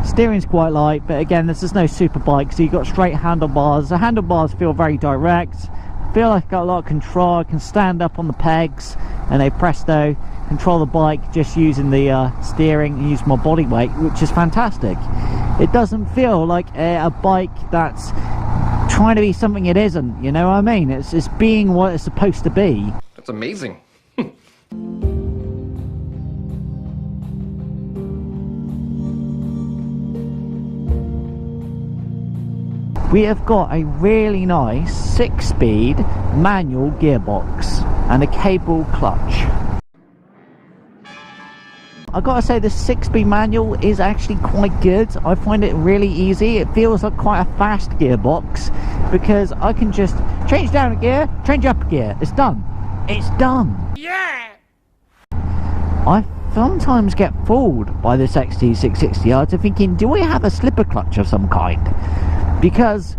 Steering's quite light, but again, this is no super bike, so you've got straight handlebars. The handlebars feel very direct. I feel like I've got a lot of control. I can stand up on the pegs and they presto control the bike just using the steering and use my body weight, which is fantastic. It doesn't feel like a bike that's trying to be something it isn't, you know what I mean? It's being what it's supposed to be. That's amazing. We have got a really nice 6-speed manual gearbox and a cable clutch. I gotta say, this 6-speed manual is actually quite good. I find it really easy. It feels like quite a fast gearbox because I can just change down a gear, change up a gear. It's done. It's done. Yeah! I sometimes get fooled by this XT660R to thinking, do I have a slipper clutch of some kind? Because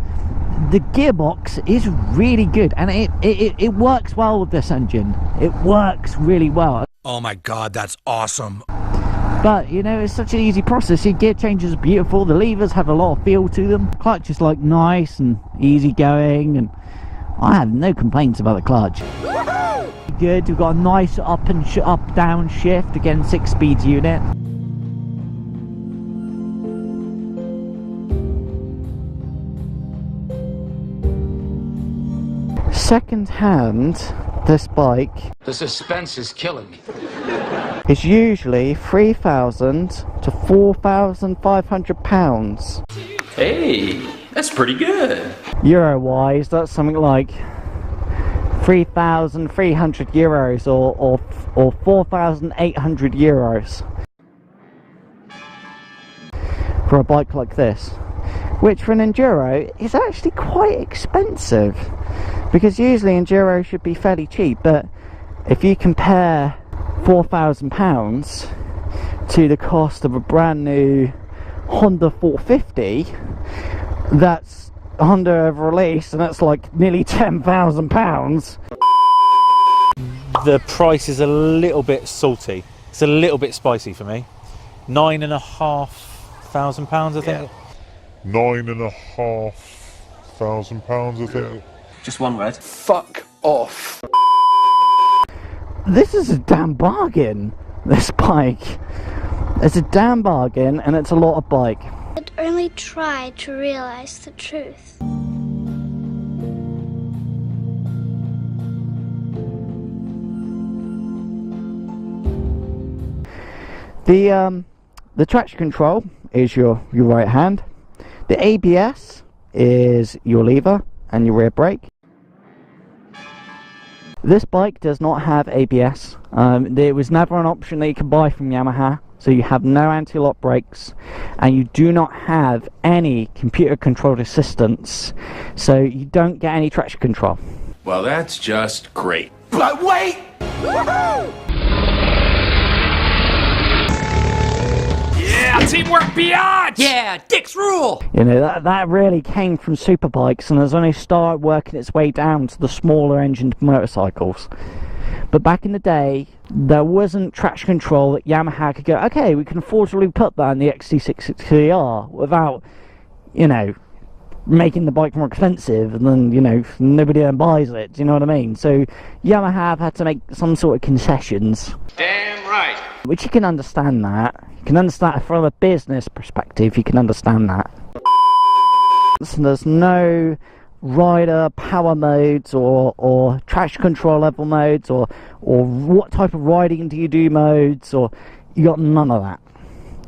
the gearbox is really good, and it works well with this engine. It works really well. Oh my god, that's awesome. But, you know, it's such an easy process. Your gear changes are beautiful. The levers have a lot of feel to them. Clutch is like nice and easy going, and I have no complaints about the clutch. Good. We've got a nice up and up down shift, again 6-speed unit. Second hand, this bike, The suspense is killing me. is usually £3,000 to £4,500. Hey, that's pretty good. Euro wise, that's something like 3,300 euros or 4,800 euros for a bike like this, which for an Enduro is actually quite expensive, because usually Enduro should be fairly cheap. But if you compare £4,000 to the cost of a brand new Honda 450, that's Honda have released, and that's like nearly £10,000. The price is a little bit salty. It's a little bit spicy for me. £9,500, I think. £9,500, I think. Just one word. Fuck off. This is a damn bargain, this bike. It's a damn bargain, and it's a lot of bike. But only try to realize the truth. The traction control is your right hand. The ABS is your lever and your rear brake. This bike does not have ABS. There was never an option that you could buy from Yamaha, so you have no anti-lock brakes, and you do not have any computer controlled assistance, so you don't get any traction control. Well, that's just great. But wait! Woohoo! Yeah, teamwork beyond! Yeah, Dick's rule! You know, that really came from superbikes, and has only started working its way down to the smaller engined motorcycles. But back in the day, there wasn't traction control that Yamaha could go, okay, we can affordably put that in the XT660R without, you know, making the bike more expensive, and then, you know, nobody then buys it. Do you know what I mean? So Yamaha have had to make some sort of concessions. Damn right. Which you can understand that. You can understand from a business perspective, you can understand that. So there's no rider power modes or traction control level modes or what type of riding do you do modes, or you got none of that.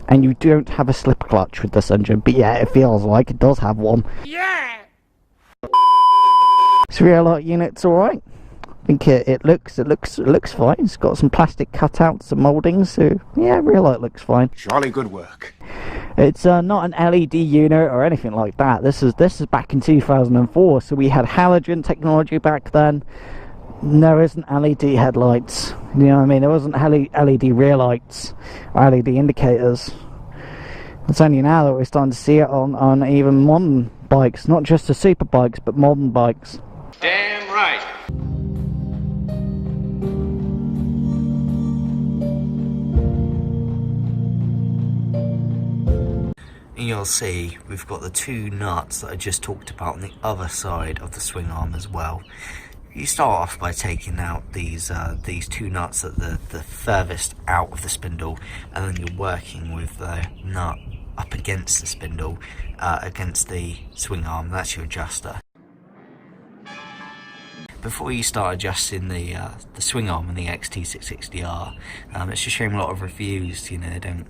And you don't have a slipper clutch with this engine, but yeah, it feels like it does have one. Yeah! This rear light unit's alright. I think it looks fine. It's got some plastic cutouts and mouldings, so yeah, rear light looks fine. Jolly good work. It's not an LED unit or anything like that. This is back in 2004, so we had halogen technology back then. There isn't LED headlights, you know what I mean? There wasn't LED rear lights or LED indicators. It's only now that we're starting to see it on even modern bikes, not just the super bikes, but modern bikes. Damn right. And you'll see we've got the two nuts that I just talked about on the other side of the swing arm as well. You start off by taking out these two nuts at the furthest out of the spindle, and then you're working with the nut up against the spindle, against the swing arm. That's your adjuster. Before you start adjusting the swing arm on the XT660R, it's just showing a lot of reviews, you know, they don't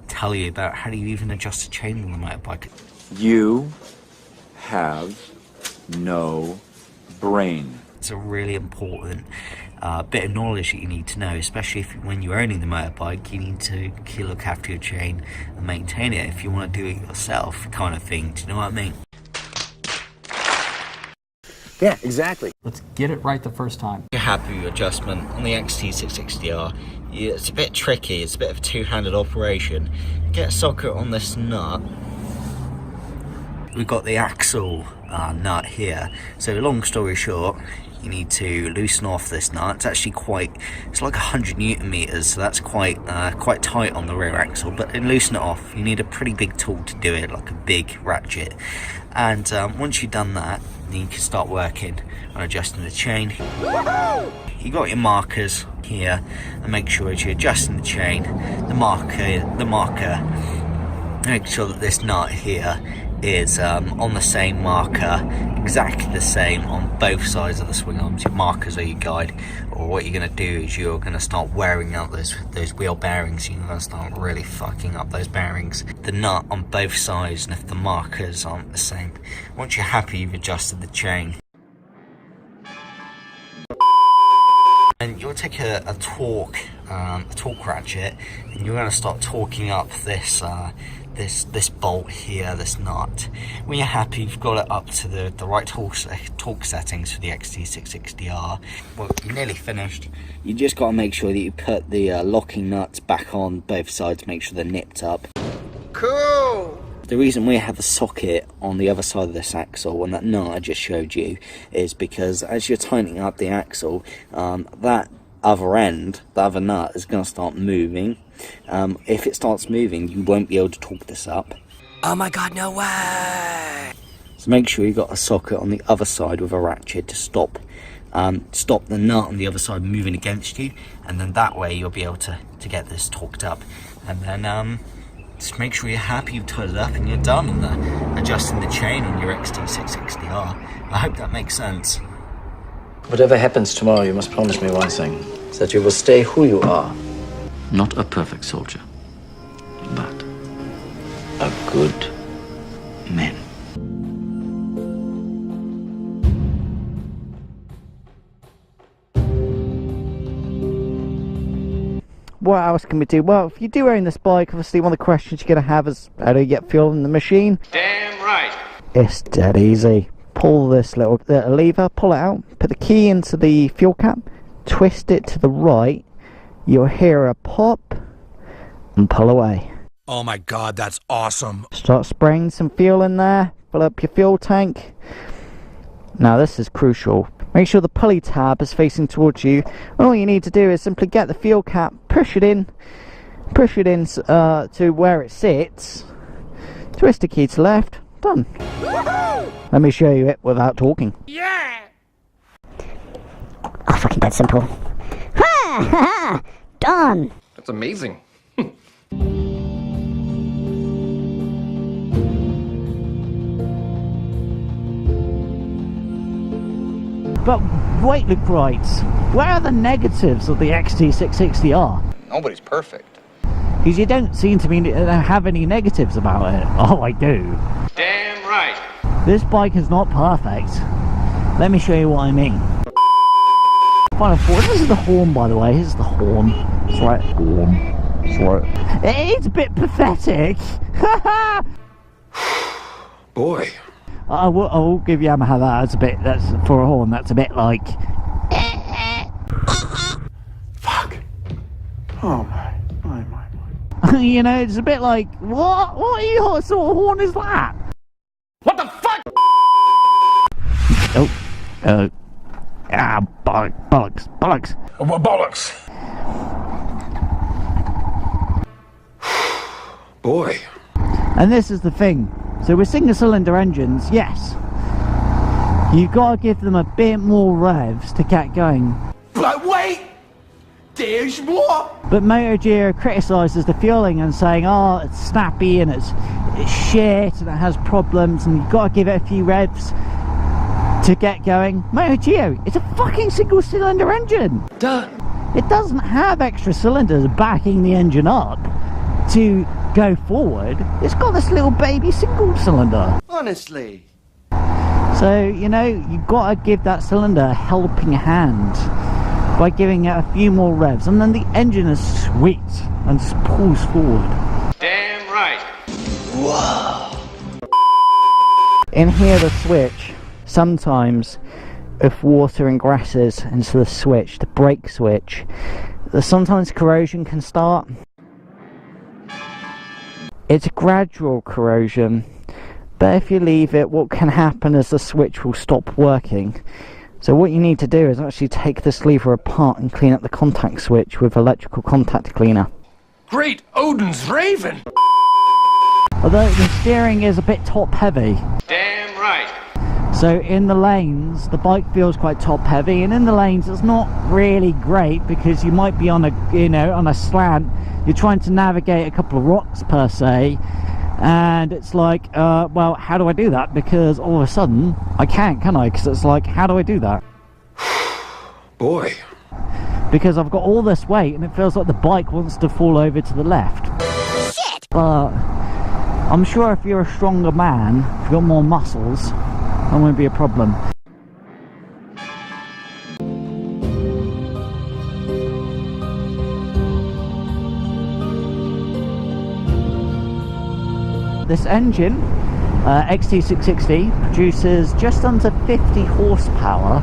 tell you about how do you even adjust a chain on the motorbike. You have no brain. It's a really important bit of knowledge that you need to know, especially when you're owning the motorbike. You need to look after your chain and maintain it if you want to do it yourself, kind of thing. Do you know what I mean? Yeah, exactly. Let's get it right the first time. You're happy with your adjustment on the XT660R. It's a bit tricky, it's a bit of a two-handed operation. Get a socket on this nut. We've got the axle nut here. So long story short, you need to loosen off this nut. It's actually it's like 100 Newton meters, so that's quite tight on the rear axle, but to loosen it off, you need a pretty big tool to do it, like a big ratchet. And once you've done that, then you can start working on adjusting the chain. You got your markers here, and make sure as you're adjusting the chain, the marker, make sure that this nut here is on the same marker, exactly the same on both sides of the swing arms. Your markers are your guide, or what you're going to do is you're going to start wearing out those wheel bearings. You're going to start really fucking up those bearings. The nut on both sides, and if the markers aren't the same, once you're happy you've adjusted the chain, and you'll take a torque ratchet, and you're going to start torquing up this bolt here, this nut. When you're happy you've got it up to the right torque settings for the XT660R, well, you're nearly finished. You just got to make sure that you put the locking nuts back on both sides, make sure they're nipped up. Cool! The reason we have a socket on the other side of this axle, and that nut I just showed you, is because as you're tightening up the axle, that other end, the other nut, is going to start moving. If it starts moving, you won't be able to torque this up. Oh my god, no way! So make sure you've got a socket on the other side with a ratchet to stop the nut on the other side moving against you, and then that way you'll be able to get this torqued up. And then just make sure you're happy you've tied it up and you're done on adjusting the chain on your XT660R. I hope that makes sense. Whatever happens tomorrow, you must promise me one thing, that you will stay who you are. Not a perfect soldier, but a good man. What else can we do? Well, if you do own this bike, obviously one of the questions you're going to have is, how do you get fuel in the machine? Damn right. It's dead easy. Pull this little lever, pull it out, put the key into the fuel cap, twist it to the right, you'll hear a pop, and pull away. Oh my god, that's awesome. Start spraying some fuel in there, fill up your fuel tank. Now this is crucial. Make sure the pulley tab is facing towards you. All you need to do is simply get the fuel cap, push it in to where it sits, twist the key to left, done. Let me show you it without talking. Yeah! Oh, fucking dead simple. Ha ha ha! Done! That's amazing. But wait, look right. Where are the negatives of the XT660R? Nobody's perfect. Because you don't seem to have any negatives about it. Oh, I do. Damn right. This bike is not perfect. Let me show you what I mean. Final thought. This is the horn, by the way. Here's the horn. It's right. Horn. It's right. It's a bit pathetic. Boy. I will give Yamaha that. That's for a horn. That's a bit like. Fuck. Oh my. You know, it's a bit like, what sort of horn is that? What the fuck? Bollocks. Bollocks. Boy. And this is the thing. So with single cylinder engines, yes, you've got to give them a bit more revs to get going. But wait! There's more! But MotoGeo criticises the fueling and saying, oh, it's snappy and it's shit and it has problems and you've got to give it a few revs to get going. MotoGeo, it's a fucking single cylinder engine. Duh. It doesn't have extra cylinders backing the engine up to go forward. It's got this little baby single cylinder. Honestly. So, you know, you've got to give that cylinder a helping hand by giving it a few more revs, and then the engine is sweet and just pulls forward. Damn right. Whoa. In here, the switch, sometimes if water ingresses into the switch, the brake switch, sometimes corrosion can start. It's gradual corrosion, but if you leave it, what can happen is the switch will stop working. So what you need to do is actually take this lever apart and clean up the contact switch with electrical contact cleaner. Great Odin's Raven! Although the steering is a bit top heavy. Damn right. So in the lanes, the bike feels quite top heavy, and in the lanes it's not really great because you might be on a, you know, on a slant. You're trying to navigate a couple of rocks per se, and it's like, well, how do I do that? Because all of a sudden I can't, can I? Because it's like, how do I do that? Boy. Because I've got all this weight and it feels like the bike wants to fall over to the left. Shit! But I'm sure if you're a stronger man, if you've got more muscles, that won't be a problem. This engine, XT660, produces just under 50 horsepower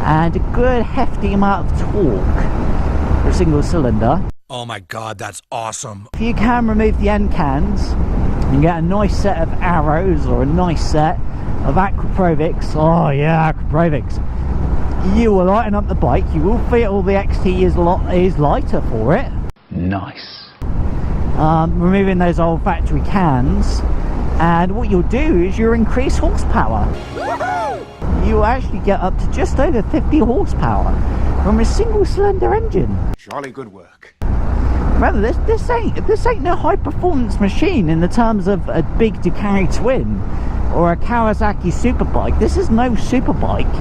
and a good hefty amount of torque for a single cylinder. Oh my god, that's awesome. If you can remove the end cans and get a nice set of arrows or a nice set of Aquaprovics, oh yeah, Aquaprovics, you will lighten up the bike. You will feel the XT is lighter for it. Nice. Removing those old factory cans, and what you'll do is you'll increase horsepower. You'll actually get up to just over 50 horsepower from a single cylinder engine. Jolly good work. Remember, this ain't no high performance machine in the terms of a big Ducati twin or a Kawasaki superbike. This is no superbike.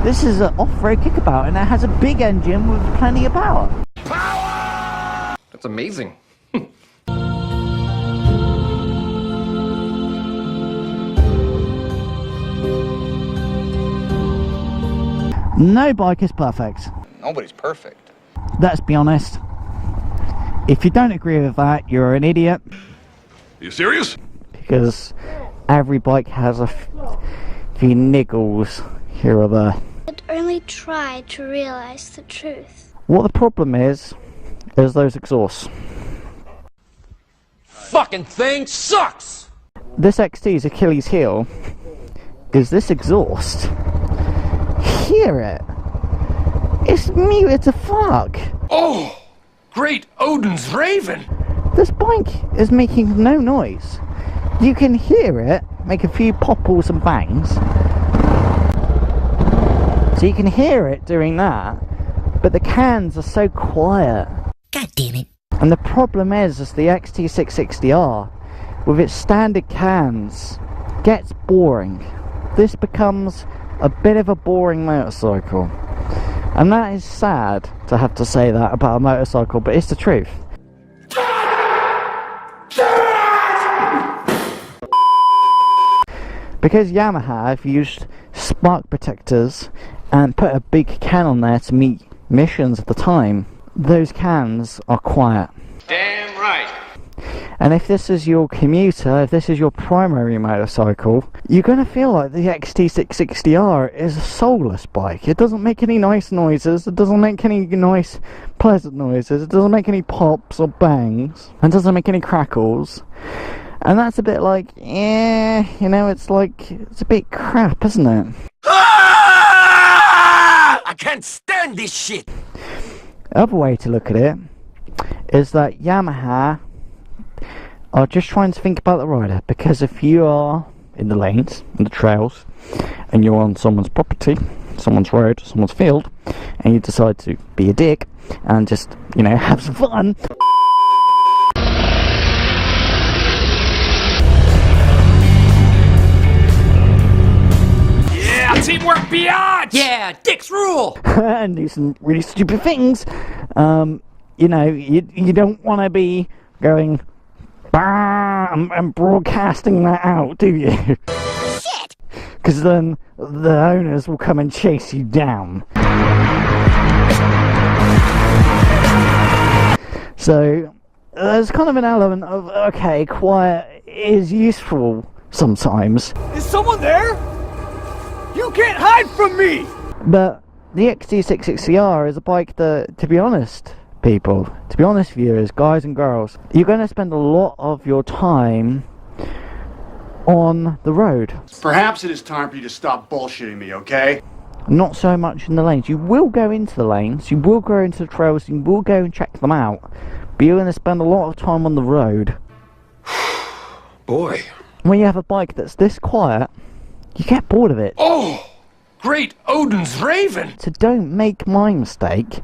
This is an off-road kickabout, and it has a big engine with plenty of power. Power! That's amazing. No bike is perfect. Nobody's perfect. Let's be honest. If you don't agree with that, you're an idiot. Are you serious? Because every bike has a few niggles here or there. But only try to realize the truth. What the problem is those exhausts. Fucking thing sucks! This XT's Achilles heel is this exhaust. Hear it. It's muted to fuck. Oh! Great Odin's Raven! This bike is making no noise. You can hear it make a few popples and bangs. So you can hear it doing that, but the cans are so quiet. God damn it. And the problem is the XT660R, with its standard cans, gets boring. This becomes a bit of a boring motorcycle. And that is sad to have to say that about a motorcycle, but it's the truth. Because Yamaha have used spark protectors and put a big can on there to meet missions at the time, those cans are quiet. Damn right. And if this is your commuter, if this is your primary motorcycle, you're going to feel like the XT660R is a soulless bike. It doesn't make any nice noises, it doesn't make any nice pleasant noises, it doesn't make any pops or bangs, and doesn't make any crackles. And that's a bit like, yeah, you know, it's like, it's a bit crap, isn't it? I can't stand this shit! Other way to look at it is that Yamaha are just trying to think about the rider, because if you are in the lanes, in the trails, and you're on someone's property, someone's road, someone's field, and you decide to be a dick and just, you know, have some fun. Yeah, teamwork biatch! Yeah, dicks rule! And do some really stupid things. You know, you don't want to be going and broadcasting that out, do you? Shit! Because then the owners will come and chase you down. So there's kind of an element of, okay, quiet is useful sometimes. Is someone there? You can't hide from me! But the XT660R is a bike that, to be honest, people, to be honest viewers, guys and girls, you're going to spend a lot of your time on the road. Perhaps it is time for you to stop bullshitting me, okay? Not so much in the lanes. You will go into the lanes, you will go into the trails, you will go and check them out, but you're going to spend a lot of time on the road. Boy. When you have a bike that's this quiet, you get bored of it. Oh! Great Odin's Raven! So don't make my mistake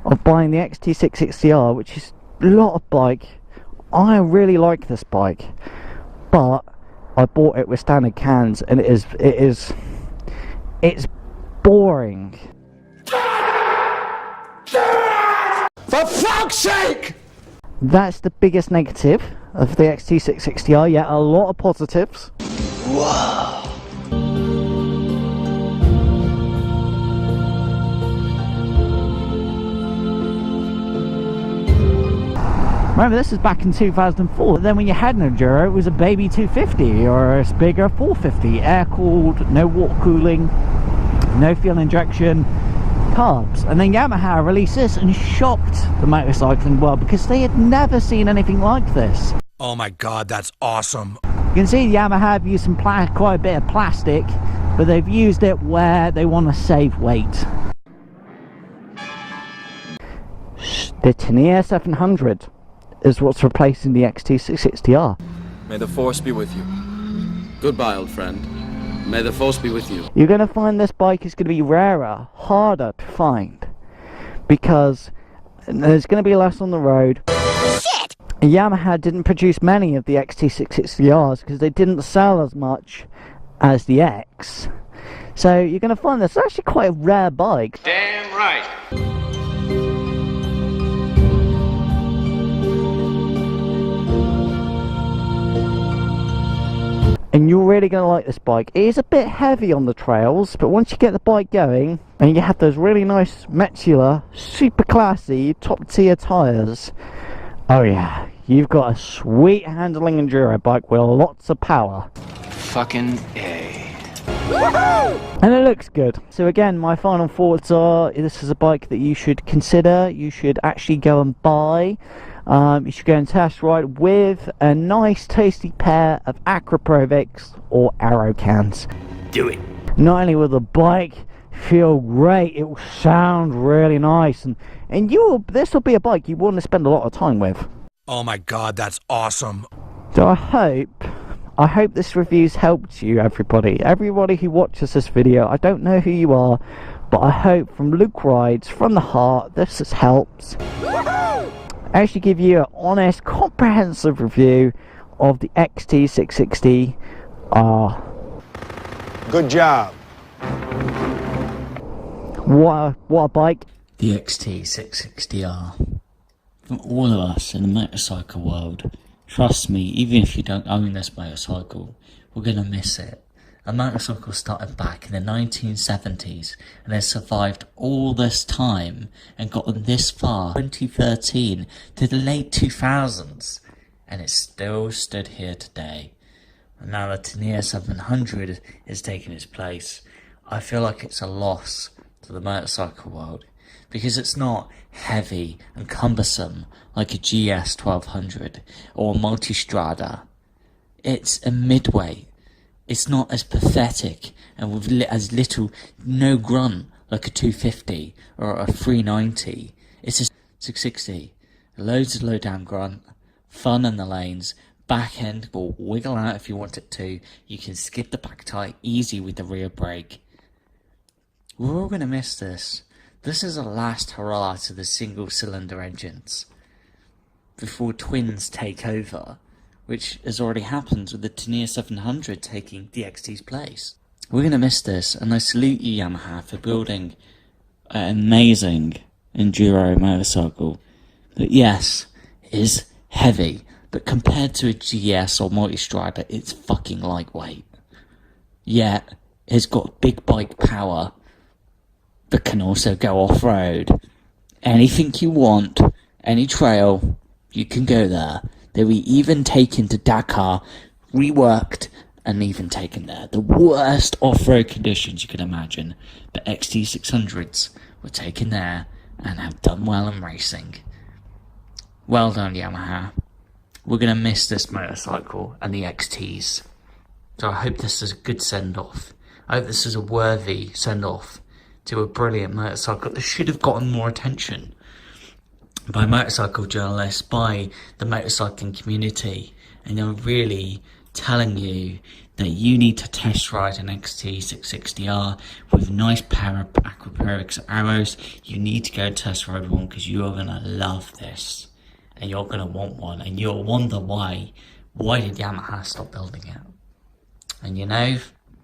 of buying the XT660R, which is a lot of bike. I really like this bike, but I bought it with standard cans, and it's boring. For fuck's sake! That's the biggest negative of the XT660R, yet a lot of positives. Whoa. Remember, this is back in 2004. Then when you had an Enduro, it was a baby 250 or a bigger 450. Air-cooled, no water cooling, no fuel injection, carbs. And then Yamaha released this and shocked the motorcycling world because they had never seen anything like this. Oh my god, that's awesome. You can see Yamaha have used some quite a bit of plastic, but they've used it where they want to save weight. The Tania 700 is what's replacing the XT660R. May the force be with you. Goodbye, old friend. May the force be with you. You're going to find this bike is going to be rarer, harder to find, because there's going to be less on the road. Shit! Yamaha didn't produce many of the XT660Rs because they didn't sell as much as the X. So you're going to find this actually quite a rare bike. Damn right. And you're really going to like this bike. It is a bit heavy on the trails, but once you get the bike going and you have those really nice Metula, super classy, top tier tyres, oh yeah, you've got a sweet handling enduro bike with lots of power. Fucking A. And it looks good. So again, my final thoughts are, this is a bike that you should consider, you should actually go and buy. You should go and test ride with a nice tasty pair of Acroprovics or Aero cans. Do it. Not only will the bike feel great, it will sound really nice, and this will be a bike you want to spend a lot of time with. Oh my god, that's awesome. So I hope this review's helped you, everybody who watches this video. I don't know who you are, but I hope from Luke Rides, from the heart, this has helped. I actually give you an honest, comprehensive review of the XT660R. Good job. What a bike. The XT660R. From all of us in the motorcycle world, trust me, even if you don't own this motorcycle, we're going to miss it. A motorcycle started back in the 1970s and has survived all this time and gotten this far, 2013 to the late 2000s, and it still stood here today. And now the Tania 700 is taking its place. I feel like it's a loss to the motorcycle world because it's not heavy and cumbersome like a GS 1200 or a Multistrada. It's a midweight. It's not as pathetic and with no grunt like a 250 or a 390. It's a 660. Loads of low down grunt, fun in the lanes, back end will wiggle out if you want it to. You can skip the back tire easy with the rear brake. We're all going to miss this. This is a last hurrah to the single cylinder engines before twins take over, which has already happened with the Tania 700 taking the XT's place. We're going to miss this, and I salute you, Yamaha, for building an amazing enduro motorcycle that, yes, is heavy, but compared to a GS or Multistrada, it's fucking lightweight. Yet, it's got big bike power, but can also go off-road. Anything you want, any trail, you can go there. They were even taken to Dakar, reworked, and even taken there. The worst off-road conditions you can imagine, but XT600s were taken there and have done well in racing. Well done, Yamaha. We're going to miss this motorcycle and the XTs. So I hope this is a good send-off. I hope this is a worthy send-off to a brilliant motorcycle that should have gotten more attention by motorcycle journalists, by the motorcycling community. And I'm really telling you that you need to test ride an XT660R with nice pair of aquaperics arrows. You need to go test ride one because you are going to love this. And you're going to want one. And you'll wonder why. Why did Yamaha stop building it? And you know,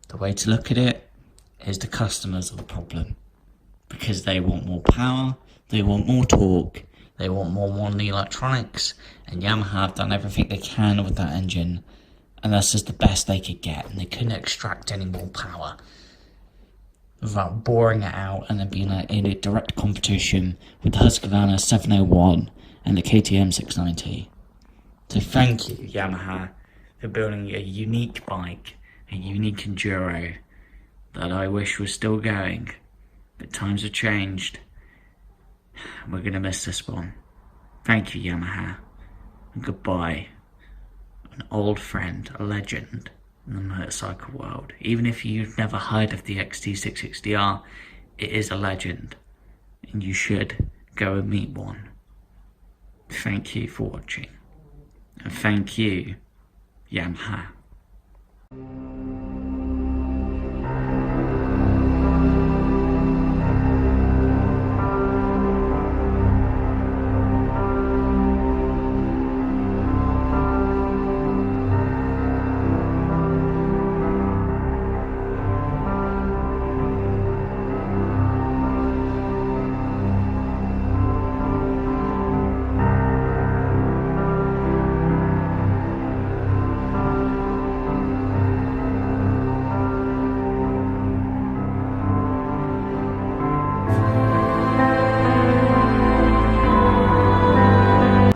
the way to look at it is the customers are the problem. Because they want more power, they want more torque, they want more modern electronics. And Yamaha have done everything they can with that engine. And that's just the best they could get. And they couldn't extract any more power without boring it out and then being in a direct competition with the Husqvarna 701 and the KTM 690. So thank you, Yamaha, for building a unique bike, a unique Enduro that I wish was still going. But times have changed. We're going to miss this one. Thank you, Yamaha. And goodbye. An old friend, a legend in the motorcycle world. Even if you've never heard of the XT660R, it is a legend. And you should go and meet one. Thank you for watching. And thank you, Yamaha.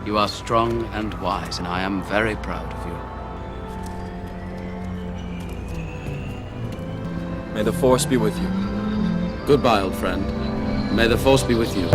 You are strong and wise, and I am very proud of you. May the Force be with you. Goodbye, old friend. May the Force be with you.